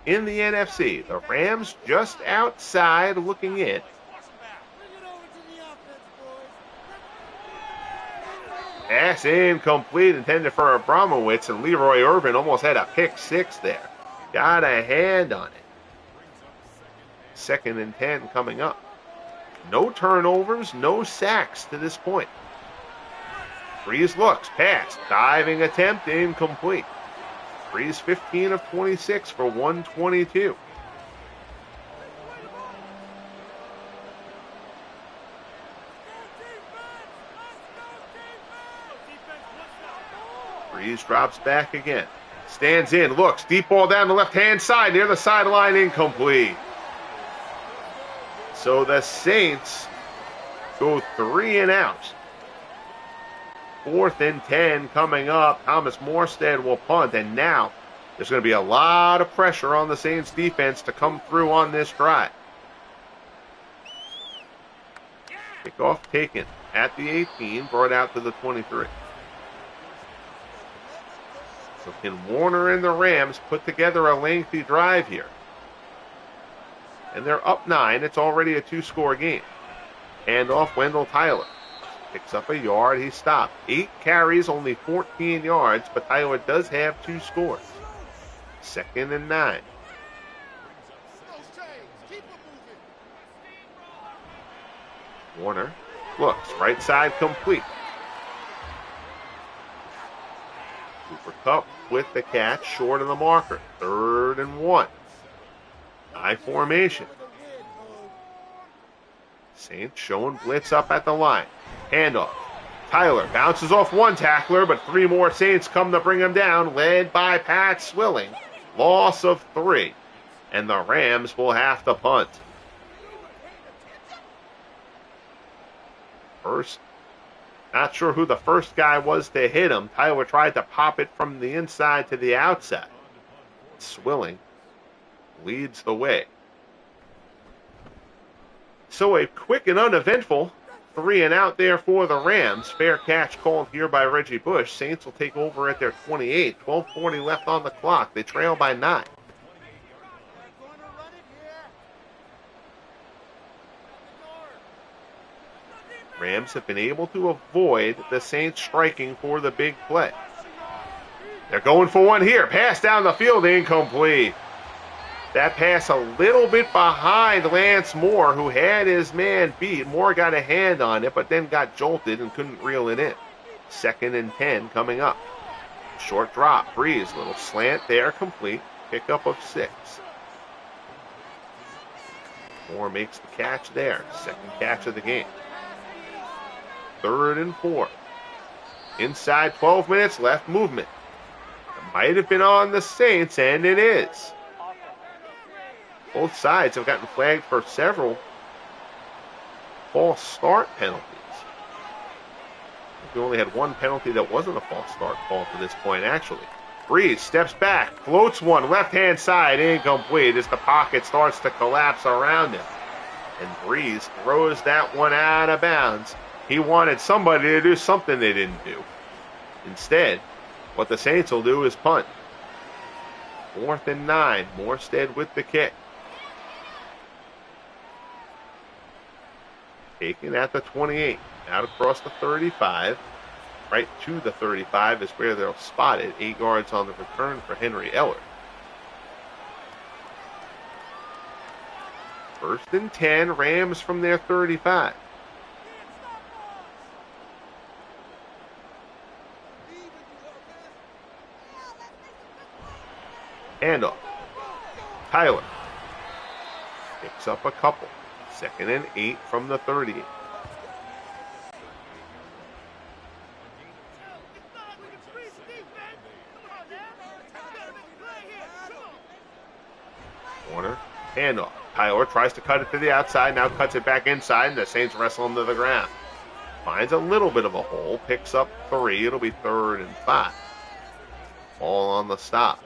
in the NFC. The Rams just outside looking in. Pass incomplete, intended for Abramowitz, and LeRoy Irvin almost had a pick 6 there. Got a hand on it. 2nd and 10 coming up. No turnovers, no sacks to this point. Brees looks, pass, diving attempt, incomplete. Brees 15 of 26 for 122. Brees drops back again. Stands in, looks, deep ball down the left-hand side, near the sideline, incomplete. So the Saints go 3 and out. 4th and 10 coming up. Thomas Morstead will punt, and now there's going to be a lot of pressure on the Saints defense to come through on this drive. Kickoff taken at the 18, brought out to the 23. So can Warner and the Rams put together a lengthy drive here? And they're up 9. It's already a 2-score game. Hand off Wendell Tyler. Picks up a yard. He stopped. 8 carries, only 14 yards, but Tyler does have 2 scores. 2nd and 9. Warner looks. Right side complete. Cooper Kupp with the catch, short of the marker. 3rd and 1. High formation. Saints showing blitz up at the line. Handoff. Tyler bounces off 1 tackler, but 3 more Saints come to bring him down, led by Pat Swilling. Loss of 3. And the Rams will have to punt. First, not sure who the first guy was to hit him. Tyler tried to pop it from the inside to the outside. Swilling leads the way. So a quick and uneventful 3 and out there for the Rams. Fair catch called here by Reggie Bush. Saints will take over at their 28. 12:40 left on the clock. They trail by 9. Rams have been able to avoid the Saints striking for the big play. They're going for one here. Pass down the field, incomplete. That pass a little bit behind Lance Moore, who had his man beat. Moore got a hand on it, but then got jolted and couldn't reel it in. 2nd and 10 coming up. Short drop. Brees, little slant there, complete. Pickup of 6. Moore makes the catch there. 2nd catch of the game. 3rd and 4. Inside 12 minutes left, movement. It might have been on the Saints, and it is. Both sides have gotten flagged for several false start penalties. We only had 1 penalty that wasn't a false start call to this point, actually. Brees steps back, floats one, left-hand side, incomplete as the pocket starts to collapse around him. And Brees throws that one out of bounds. He wanted somebody to do something they didn't do. Instead, what the Saints will do is punt. 4th and 9, Morstead with the kick. Taken at the 28, out across the 35, right to the 35 is where they'll spot it. 8 yards on the return for Henry Eller. 1st and 10, Rams from their 35. Handoff. Tyler picks up a couple. 2nd and 8 from the 38. Warner, handoff. Tyler tries to cut it to the outside, now cuts it back inside, and the Saints wrestle him to the ground. Finds a little bit of a hole, picks up 3. It'll be 3rd and 5. All on the stop.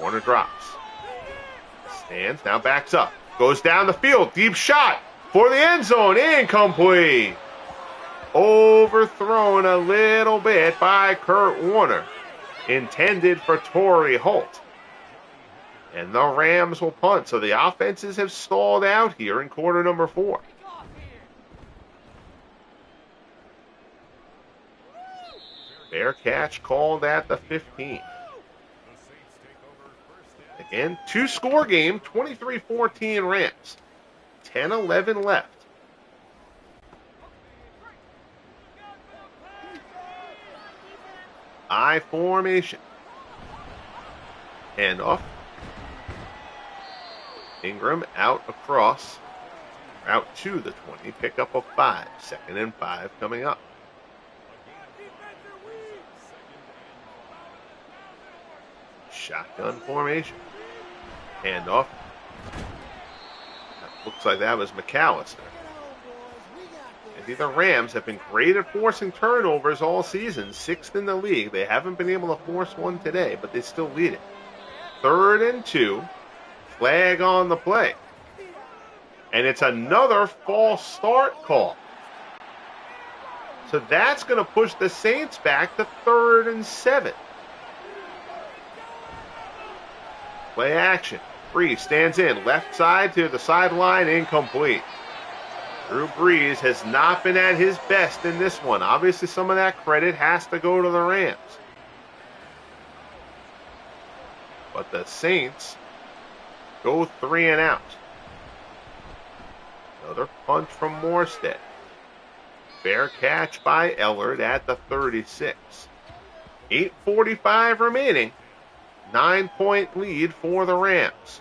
Warner drops. Stands, now backs up. Goes down the field. Deep shot for the end zone. Incomplete. Overthrown a little bit by Kurt Warner. Intended for Torry Holt. And the Rams will punt. So the offenses have stalled out here in quarter number 4. Fair catch called at the 15. Again, 2-score game, 23-14 Rams. 10-11 left. I formation. Handoff. Ingram out across. Route to the 20. Pickup of 5. 2nd and 5 coming up. Shotgun formation. Handoff. Looks like that was McAllister. And the Rams have been great at forcing turnovers all season. 6th in the league. They haven't been able to force one today, but they still lead it. 3rd and 2. Flag on the play. And it's another false start call. So that's going to push the Saints back to 3rd and 7. Play action. Brees stands in. Left side to the sideline. Incomplete. Drew Brees has not been at his best in this one. Obviously, some of that credit has to go to the Rams. But the Saints go 3 and out. Another punt from Morstead. Fair catch by Ellard at the 36. 8:45 remaining. 9-point lead for the Rams.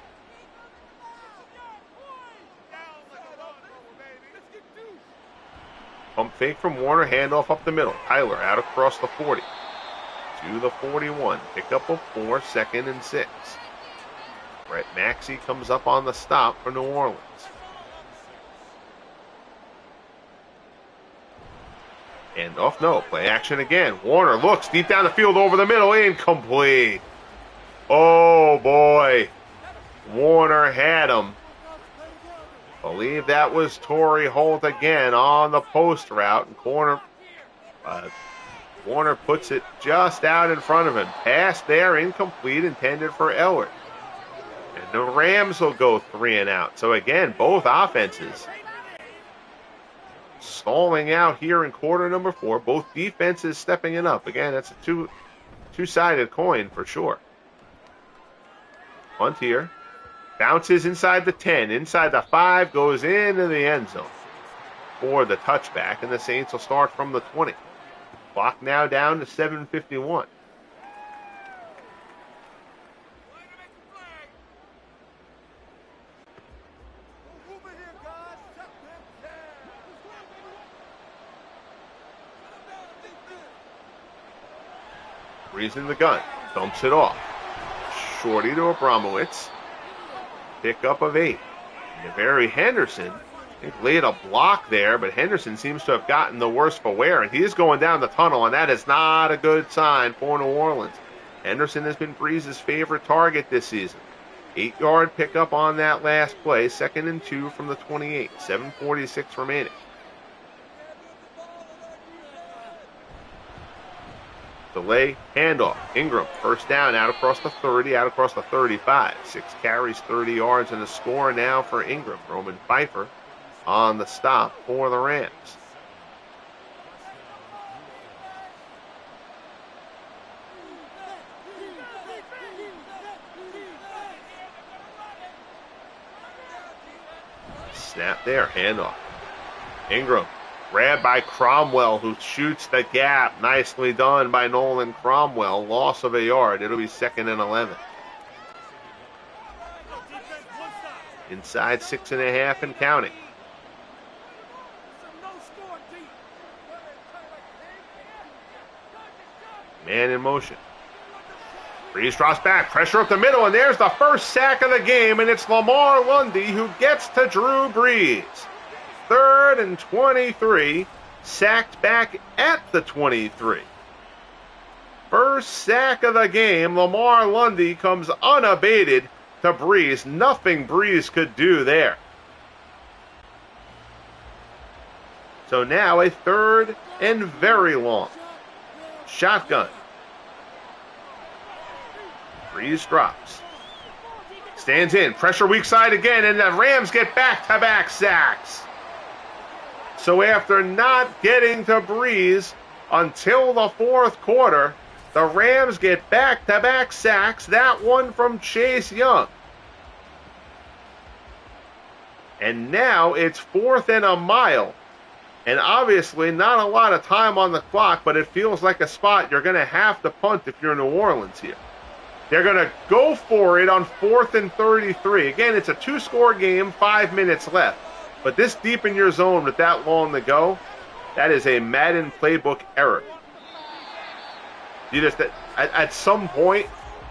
Pump fake from Warner, handoff up the middle. Tyler out across the 40. To the 41. Pickup of 4, 2nd and 6. Brett Maxey comes up on the stop for New Orleans. Handoff, no. Play action again. Warner looks deep down the field over the middle. Incomplete. Oh, boy. Warner had him. Believe that was Torry Holt again on the post route. And Warner puts it just out in front of him. Pass there, incomplete, intended for Ellard. And the Rams will go 3 and out. So again, both offenses stalling out here in quarter number 4. Both defenses stepping it up. Again, that's a two-sided coin for sure. Punt here. Bounces inside the 10. Inside the 5. Goes into the end zone for the touchback. And the Saints will start from the 20. Clock now down to 7:51. Brees in the gun. Dumps it off. Shorty to Abramowitz. Pickup of 8. Very Henderson, I think, laid a block there, but Henderson seems to have gotten the worst for wear, and he is going down the tunnel, and that is not a good sign for New Orleans. Henderson has been Brees' favorite target this season. 8-yard pickup on that last play, 2nd and 2 from the 28. 7:46 remaining. Delay, handoff. Ingram, first down, out across the 30, out across the 35. 6 carries, 30 yards, and a score now for Ingram. Roman Pfeiffer on the stop for the Rams. Snap there, handoff. Ingram. Grabbed by Cromwell, who shoots the gap. Nicely done by Nolan Cromwell. Loss of a yard. It'll be 2nd and 11. Inside 6.5 and counting. Man in motion. Brees drops back. Pressure up the middle, and there's the first sack of the game, and it's Lamar Lundy who gets to Drew Brees. 3rd and 23, sacked back at the 23. 1st first sack of the game. Lamar Lundy comes unabated to Brees. Nothing Brees could do there. So now a third and very long. Shotgun. Brees drops. Stands in. Pressure weak side again, and the Rams get back-to-back sacks. So after not getting to Brees until the fourth quarter, the Rams get back-to-back sacks. That one from Chase Young. And now it's 4th and a mile. And obviously not a lot of time on the clock, but it feels like a spot you're going to have to punt if you're New Orleans here. They're going to go for it on 4th and 33. Again, it's a 2-score game, 5 minutes left. But this deep in your zone with that long to go, that is a Madden playbook error. At some point,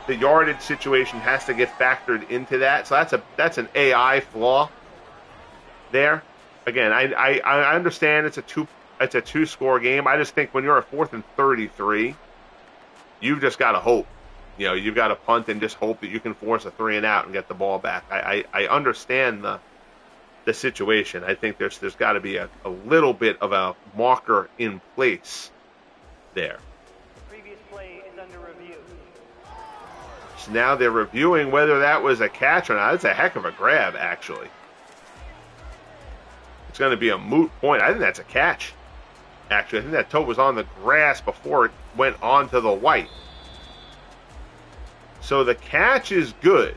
the yardage situation has to get factored into that. So that's an AI flaw there. Again, I understand it's a 2-score game. I just think when you're at 4th and 33, you've just got to hope. You know, you've got to punt and just hope that you can force a 3 and out and get the ball back. I understand the situation. I think there's got to be a little bit of a marker in place there. The previous play is under review. So now they're reviewing whether that was a catch or not. That's a heck of a grab, actually. It's going to be a moot point. I think that's a catch. Actually, I think that toe was on the grass before it went onto the white. So the catch is good,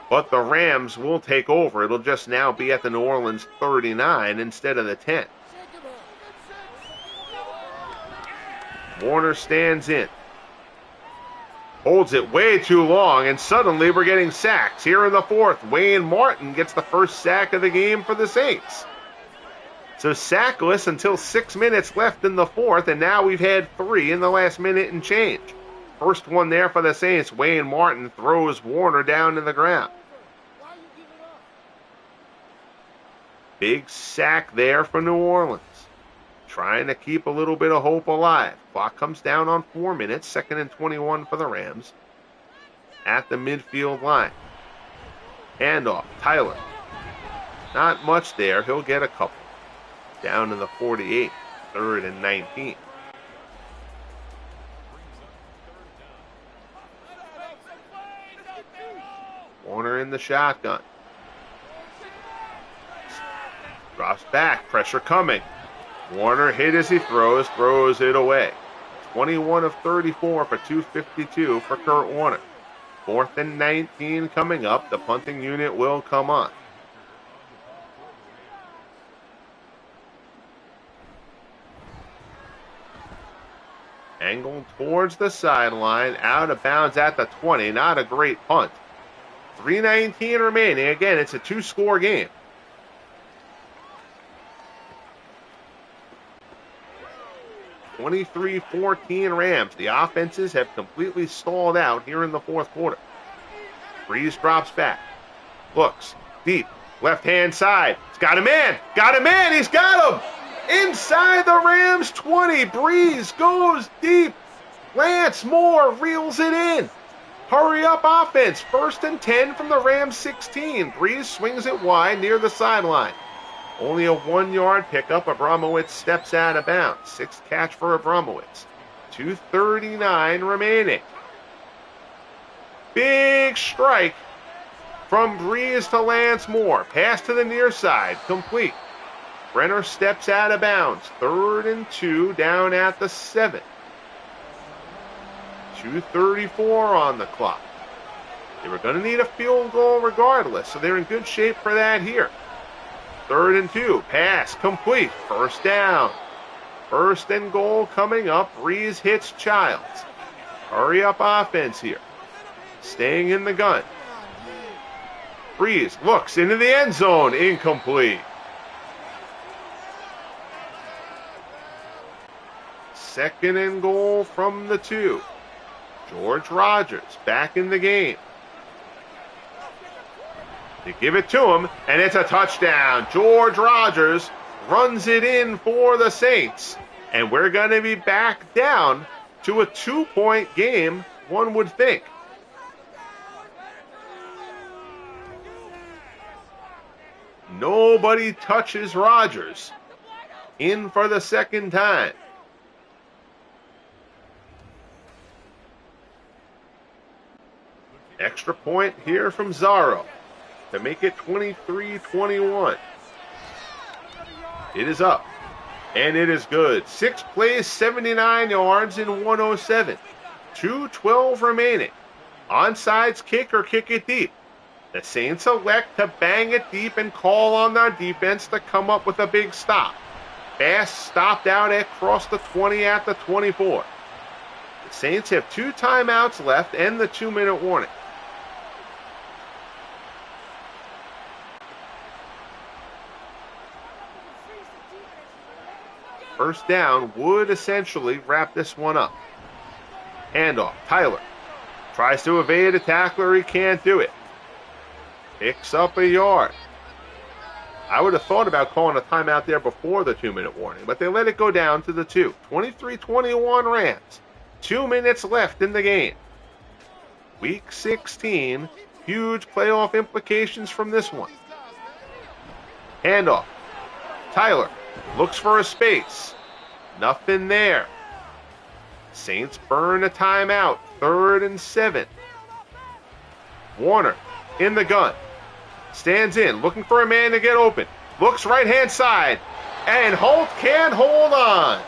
but the Rams will take over. It'll just now be at the New Orleans 39 instead of the 10. Warner stands in. Holds it way too long, and suddenly we're getting sacks. Here in the fourth, Wayne Martin gets the first sack of the game for the Saints. So sackless until 6 minutes left in the fourth, and now we've had 3 in the last minute and change. First one there for the Saints. Wayne Martin throws Warner down to the ground. Big sack there for New Orleans. Trying to keep a little bit of hope alive. Clock comes down on 4 minutes. 2nd and 21 for the Rams. At the midfield line. Handoff. Tyler. Not much there. He'll get a couple. Down to the 48. 3rd and 19. Warner in the shotgun. Drops back. Pressure coming. Warner hit as he throws it away. 21 of 34 for 252 for Kurt Warner. 4th and 19 coming up. The punting unit will come on. Angled towards the sideline, out of bounds at the 20. Not a great punt. 3:19 remaining. Again, it's a 2-score game. (23-14) Rams. The offenses have completely stalled out here in the fourth quarter. Brees drops back. Looks deep. Left-hand side. He's got a man. Got a man. He's got him. Inside the Rams 20. Brees goes deep. Lance Moore reels it in. Hurry up offense. 1st and 10 from the Rams 16. Brees swings it wide near the sideline. Only a 1-yard pickup. Abramowitz steps out of bounds. 6th catch for Abramowitz. 2:39 remaining. Big strike from Brees to Lance Moore. Pass to the near side. Complete. Brenner steps out of bounds. 3rd and 2 down at the 7. 2:34 on the clock. They were going to need a field goal regardless, so they're in good shape for that here. 3rd and 2. Pass complete. 1st down. 1st and goal coming up. Brees hits Childs. Hurry up offense here. Staying in the gun. Brees looks into the end zone. Incomplete. 2nd and goal from the 2. George Rogers back in the game. They give it to him, and it's a touchdown. George Rogers runs it in for the Saints. And we're going to be back down to a 2-point game, one would think. Nobody touches Rodgers. In for the second time. Extra point here from Zorro to make it 23-21. It is up, and it is good. 6 plays, 79 yards, and 107. 2:12 remaining. Onside kick or kick it deep. The Saints elect to bang it deep and call on their defense to come up with a big stop. Pass stopped out across the 20 at the 24. The Saints have 2 timeouts left and the 2-minute warning. First down would essentially wrap this one up. Handoff. Tyler tries to evade a tackler. He can't do it. Picks up a yard. I would have thought about calling a timeout there before the 2-minute warning, but they let it go down to the 2. 23-21 Rams. 2 minutes left in the game. Week 16. Huge playoff implications from this one. Handoff. Tyler looks for a space. Nothing there. Saints burn a timeout. 3rd and 7. Warner in the gun. Stands in, looking for a man to get open. Looks right-hand side. And Holt can't hold on.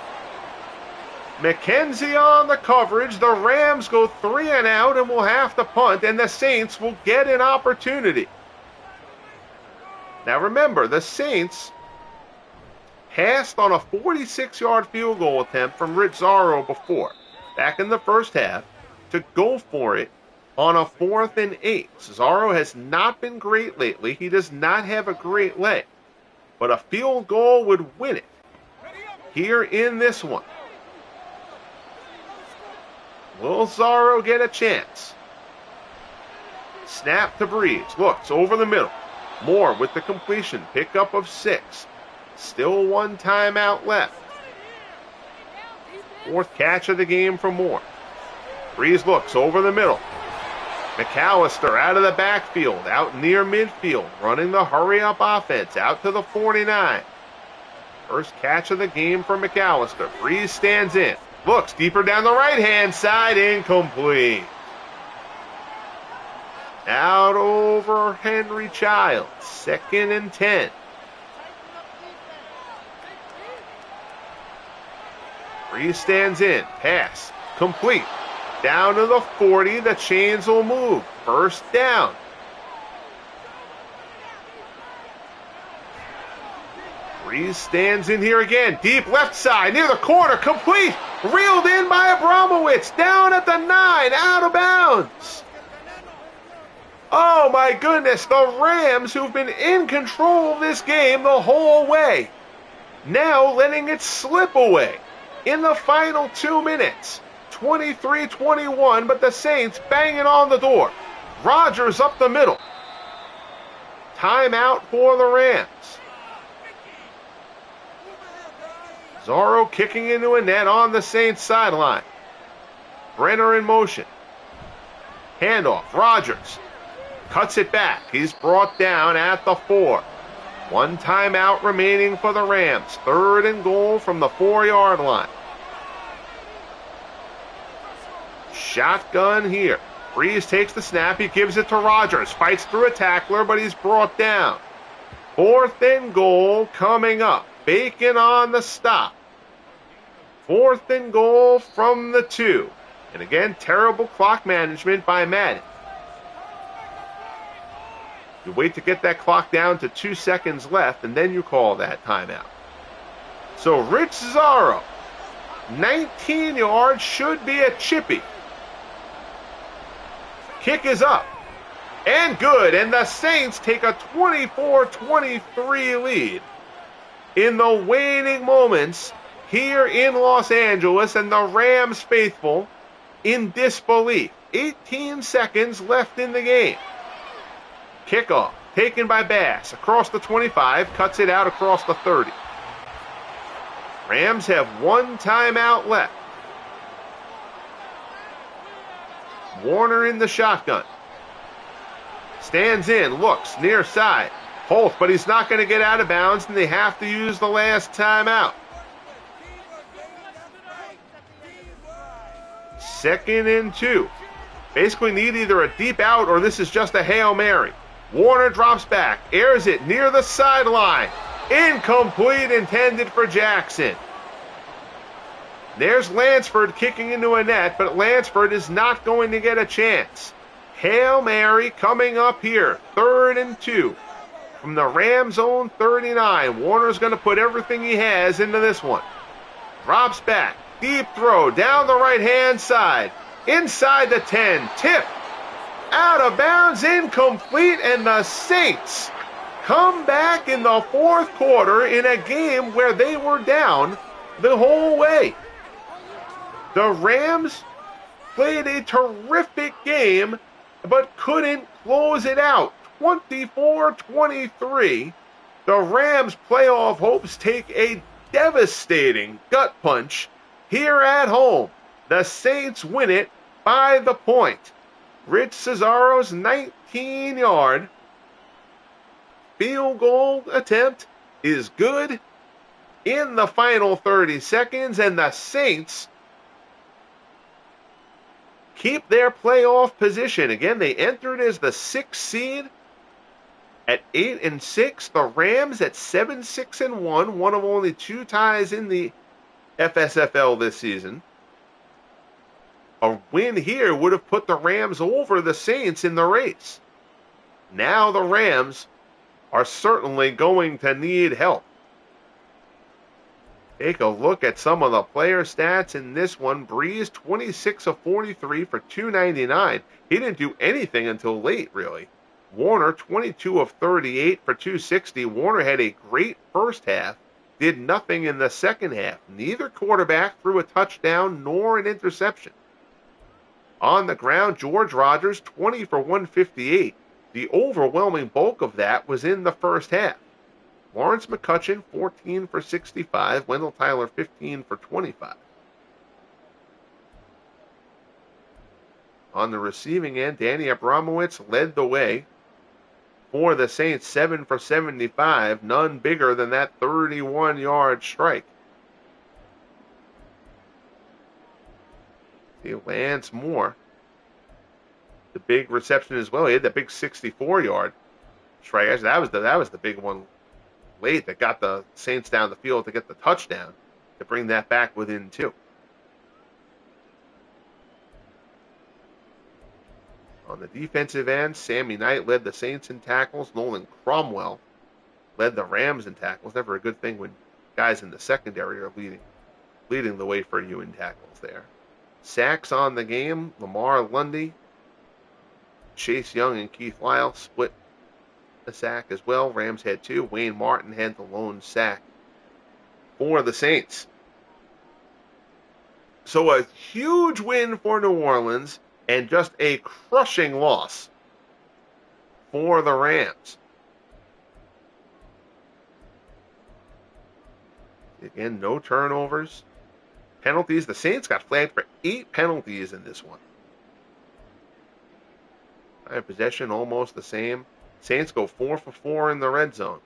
McKenzie on the coverage. The Rams go 3 and out and will have to punt, and the Saints will get an opportunity. Now remember, the Saints passed on a 46-yard field goal attempt from Rich Zorro before, back in the first half, to go for it on a 4th and 8. Zorro has not been great lately. He does not have a great leg. But a field goal would win it here in this one. Will Zorro get a chance? Snap to Brees. Looks over the middle. Moore with the completion. Pickup of 6. Still 1 timeout left. 4th catch of the game for Moore. Brees looks over the middle. McAllister out of the backfield, out near midfield, running the hurry-up offense, out to the 49. First catch of the game for McAllister. Brees stands in, looks deeper down the right-hand side, incomplete. Out over Henry Childs, 2nd and 10. Brees stands in, pass, complete. Down to the 40, the chains will move. First down. Brees stands in here again. Deep left side, near the corner, complete. Reeled in by Abramowitz. Down at the 9, out of bounds. Oh my goodness, the Rams, who've been in control of this game the whole way, now letting it slip away in the final 2 minutes. 23-21, but the Saints banging on the door. Rodgers up the middle. Timeout for the Rams. Zorro kicking into a net on the Saints sideline. Brenner in motion. Handoff. Rodgers cuts it back. He's brought down at the 4. 1 timeout remaining for the Rams. 3rd and goal from the 4-yard line. Shotgun here. Brees takes the snap. He gives it to Rodgers. Fights through a tackler, but he's brought down. 4th and goal coming up. Bacon on the stop. 4th and goal from the 2. And again, terrible clock management by Madden. You wait to get that clock down to 2 seconds left, and then you call that timeout. So Rich Zorro, 19 yards, should be a chippy. Kick is up. And good. And the Saints take a 24-23 lead in the waning moments here in Los Angeles, and the Rams faithful in disbelief. 18 seconds left in the game. Kickoff taken by Bass across the 25, cuts it out across the 30. Rams have 1 timeout left. Warner in the shotgun. Stands in, looks, near side. Holt, but he's not going to get out of bounds, and they have to use the last timeout. 2nd and 2. Basically need either a deep out or this is just a Hail Mary. Warner drops back, airs it near the sideline. Incomplete, intended for Jackson. There's Lansford kicking into a net, but Lansford is not going to get a chance. Hail Mary coming up here, 3rd and 2. From the Rams' own 39, Warner's going to put everything he has into this one. Drops back, deep throw down the right-hand side. Inside the 10, tip, out of bounds, incomplete, and the Saints come back in the 4th quarter in a game where they were down the whole way. The Rams played a terrific game, but couldn't close it out. 24-23. The Rams' playoff hopes take a devastating gut punch here at home. The Saints win it by the point. Rich Cesaro's 19-yard field goal attempt is good in the final 30 seconds, and the Saints keep their playoff position. Again, they entered as the 6th seed at 8-6. The Rams at 7-6-1, one of only 2 ties in the FSFL this season. A win here would have put the Rams over the Saints in the race. Now the Rams are certainly going to need help. Take a look at some of the player stats in this one. Brees, 26 of 43 for 299. He didn't do anything until late, really. Warner, 22 of 38 for 260. Warner had a great first half, did nothing in the second half. Neither quarterback threw a touchdown nor an interception. On the ground, George Rogers, 20 for 158. The overwhelming bulk of that was in the first half. Lawrence McCutcheon, 14 for 65. Wendell Tyler, 15 for 25. On the receiving end, Danny Abramowitz led the way for the Saints, 7 for 75. None bigger than that 31-yard strike. See, Lance Moore, the big reception as well. He had that big 64-yard strike. Actually, that was the big one late that got the Saints down the field to get the touchdown to bring that back within 2. On the defensive end, Sammy Knight led the Saints in tackles. Nolan Cromwell led the Rams in tackles. Never a good thing when guys in the secondary are leading the way for you in tackles there. Sacks on the game, Lamar Lundy, Chase Young, and Keith Lyle split the sack as well. Rams had 2. Wayne Martin had the lone sack for the Saints. So a huge win for New Orleans and just a crushing loss for the Rams. Again, no turnovers. Penalties. The Saints got flagged for 8 penalties in this one. Time possession almost the same. Saints go 4 for 4 in the red zone.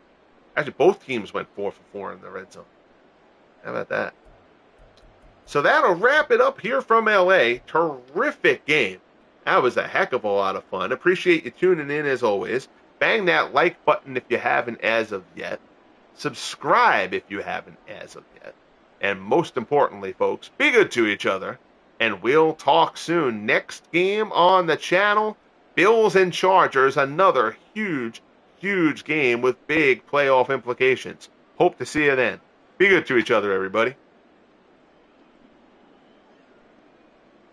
Actually, both teams went 4 for 4 in the red zone. How about that? So that'll wrap it up here from LA. Terrific game. That was a heck of a lot of fun. Appreciate you tuning in as always. Bang that like button if you haven't as of yet. Subscribe if you haven't as of yet. And most importantly, folks, be good to each other. And we'll talk soon. Next game on the channel, Bills and Chargers. Another huge, huge game with big playoff implications. Hope to see you then. Be good to each other, everybody.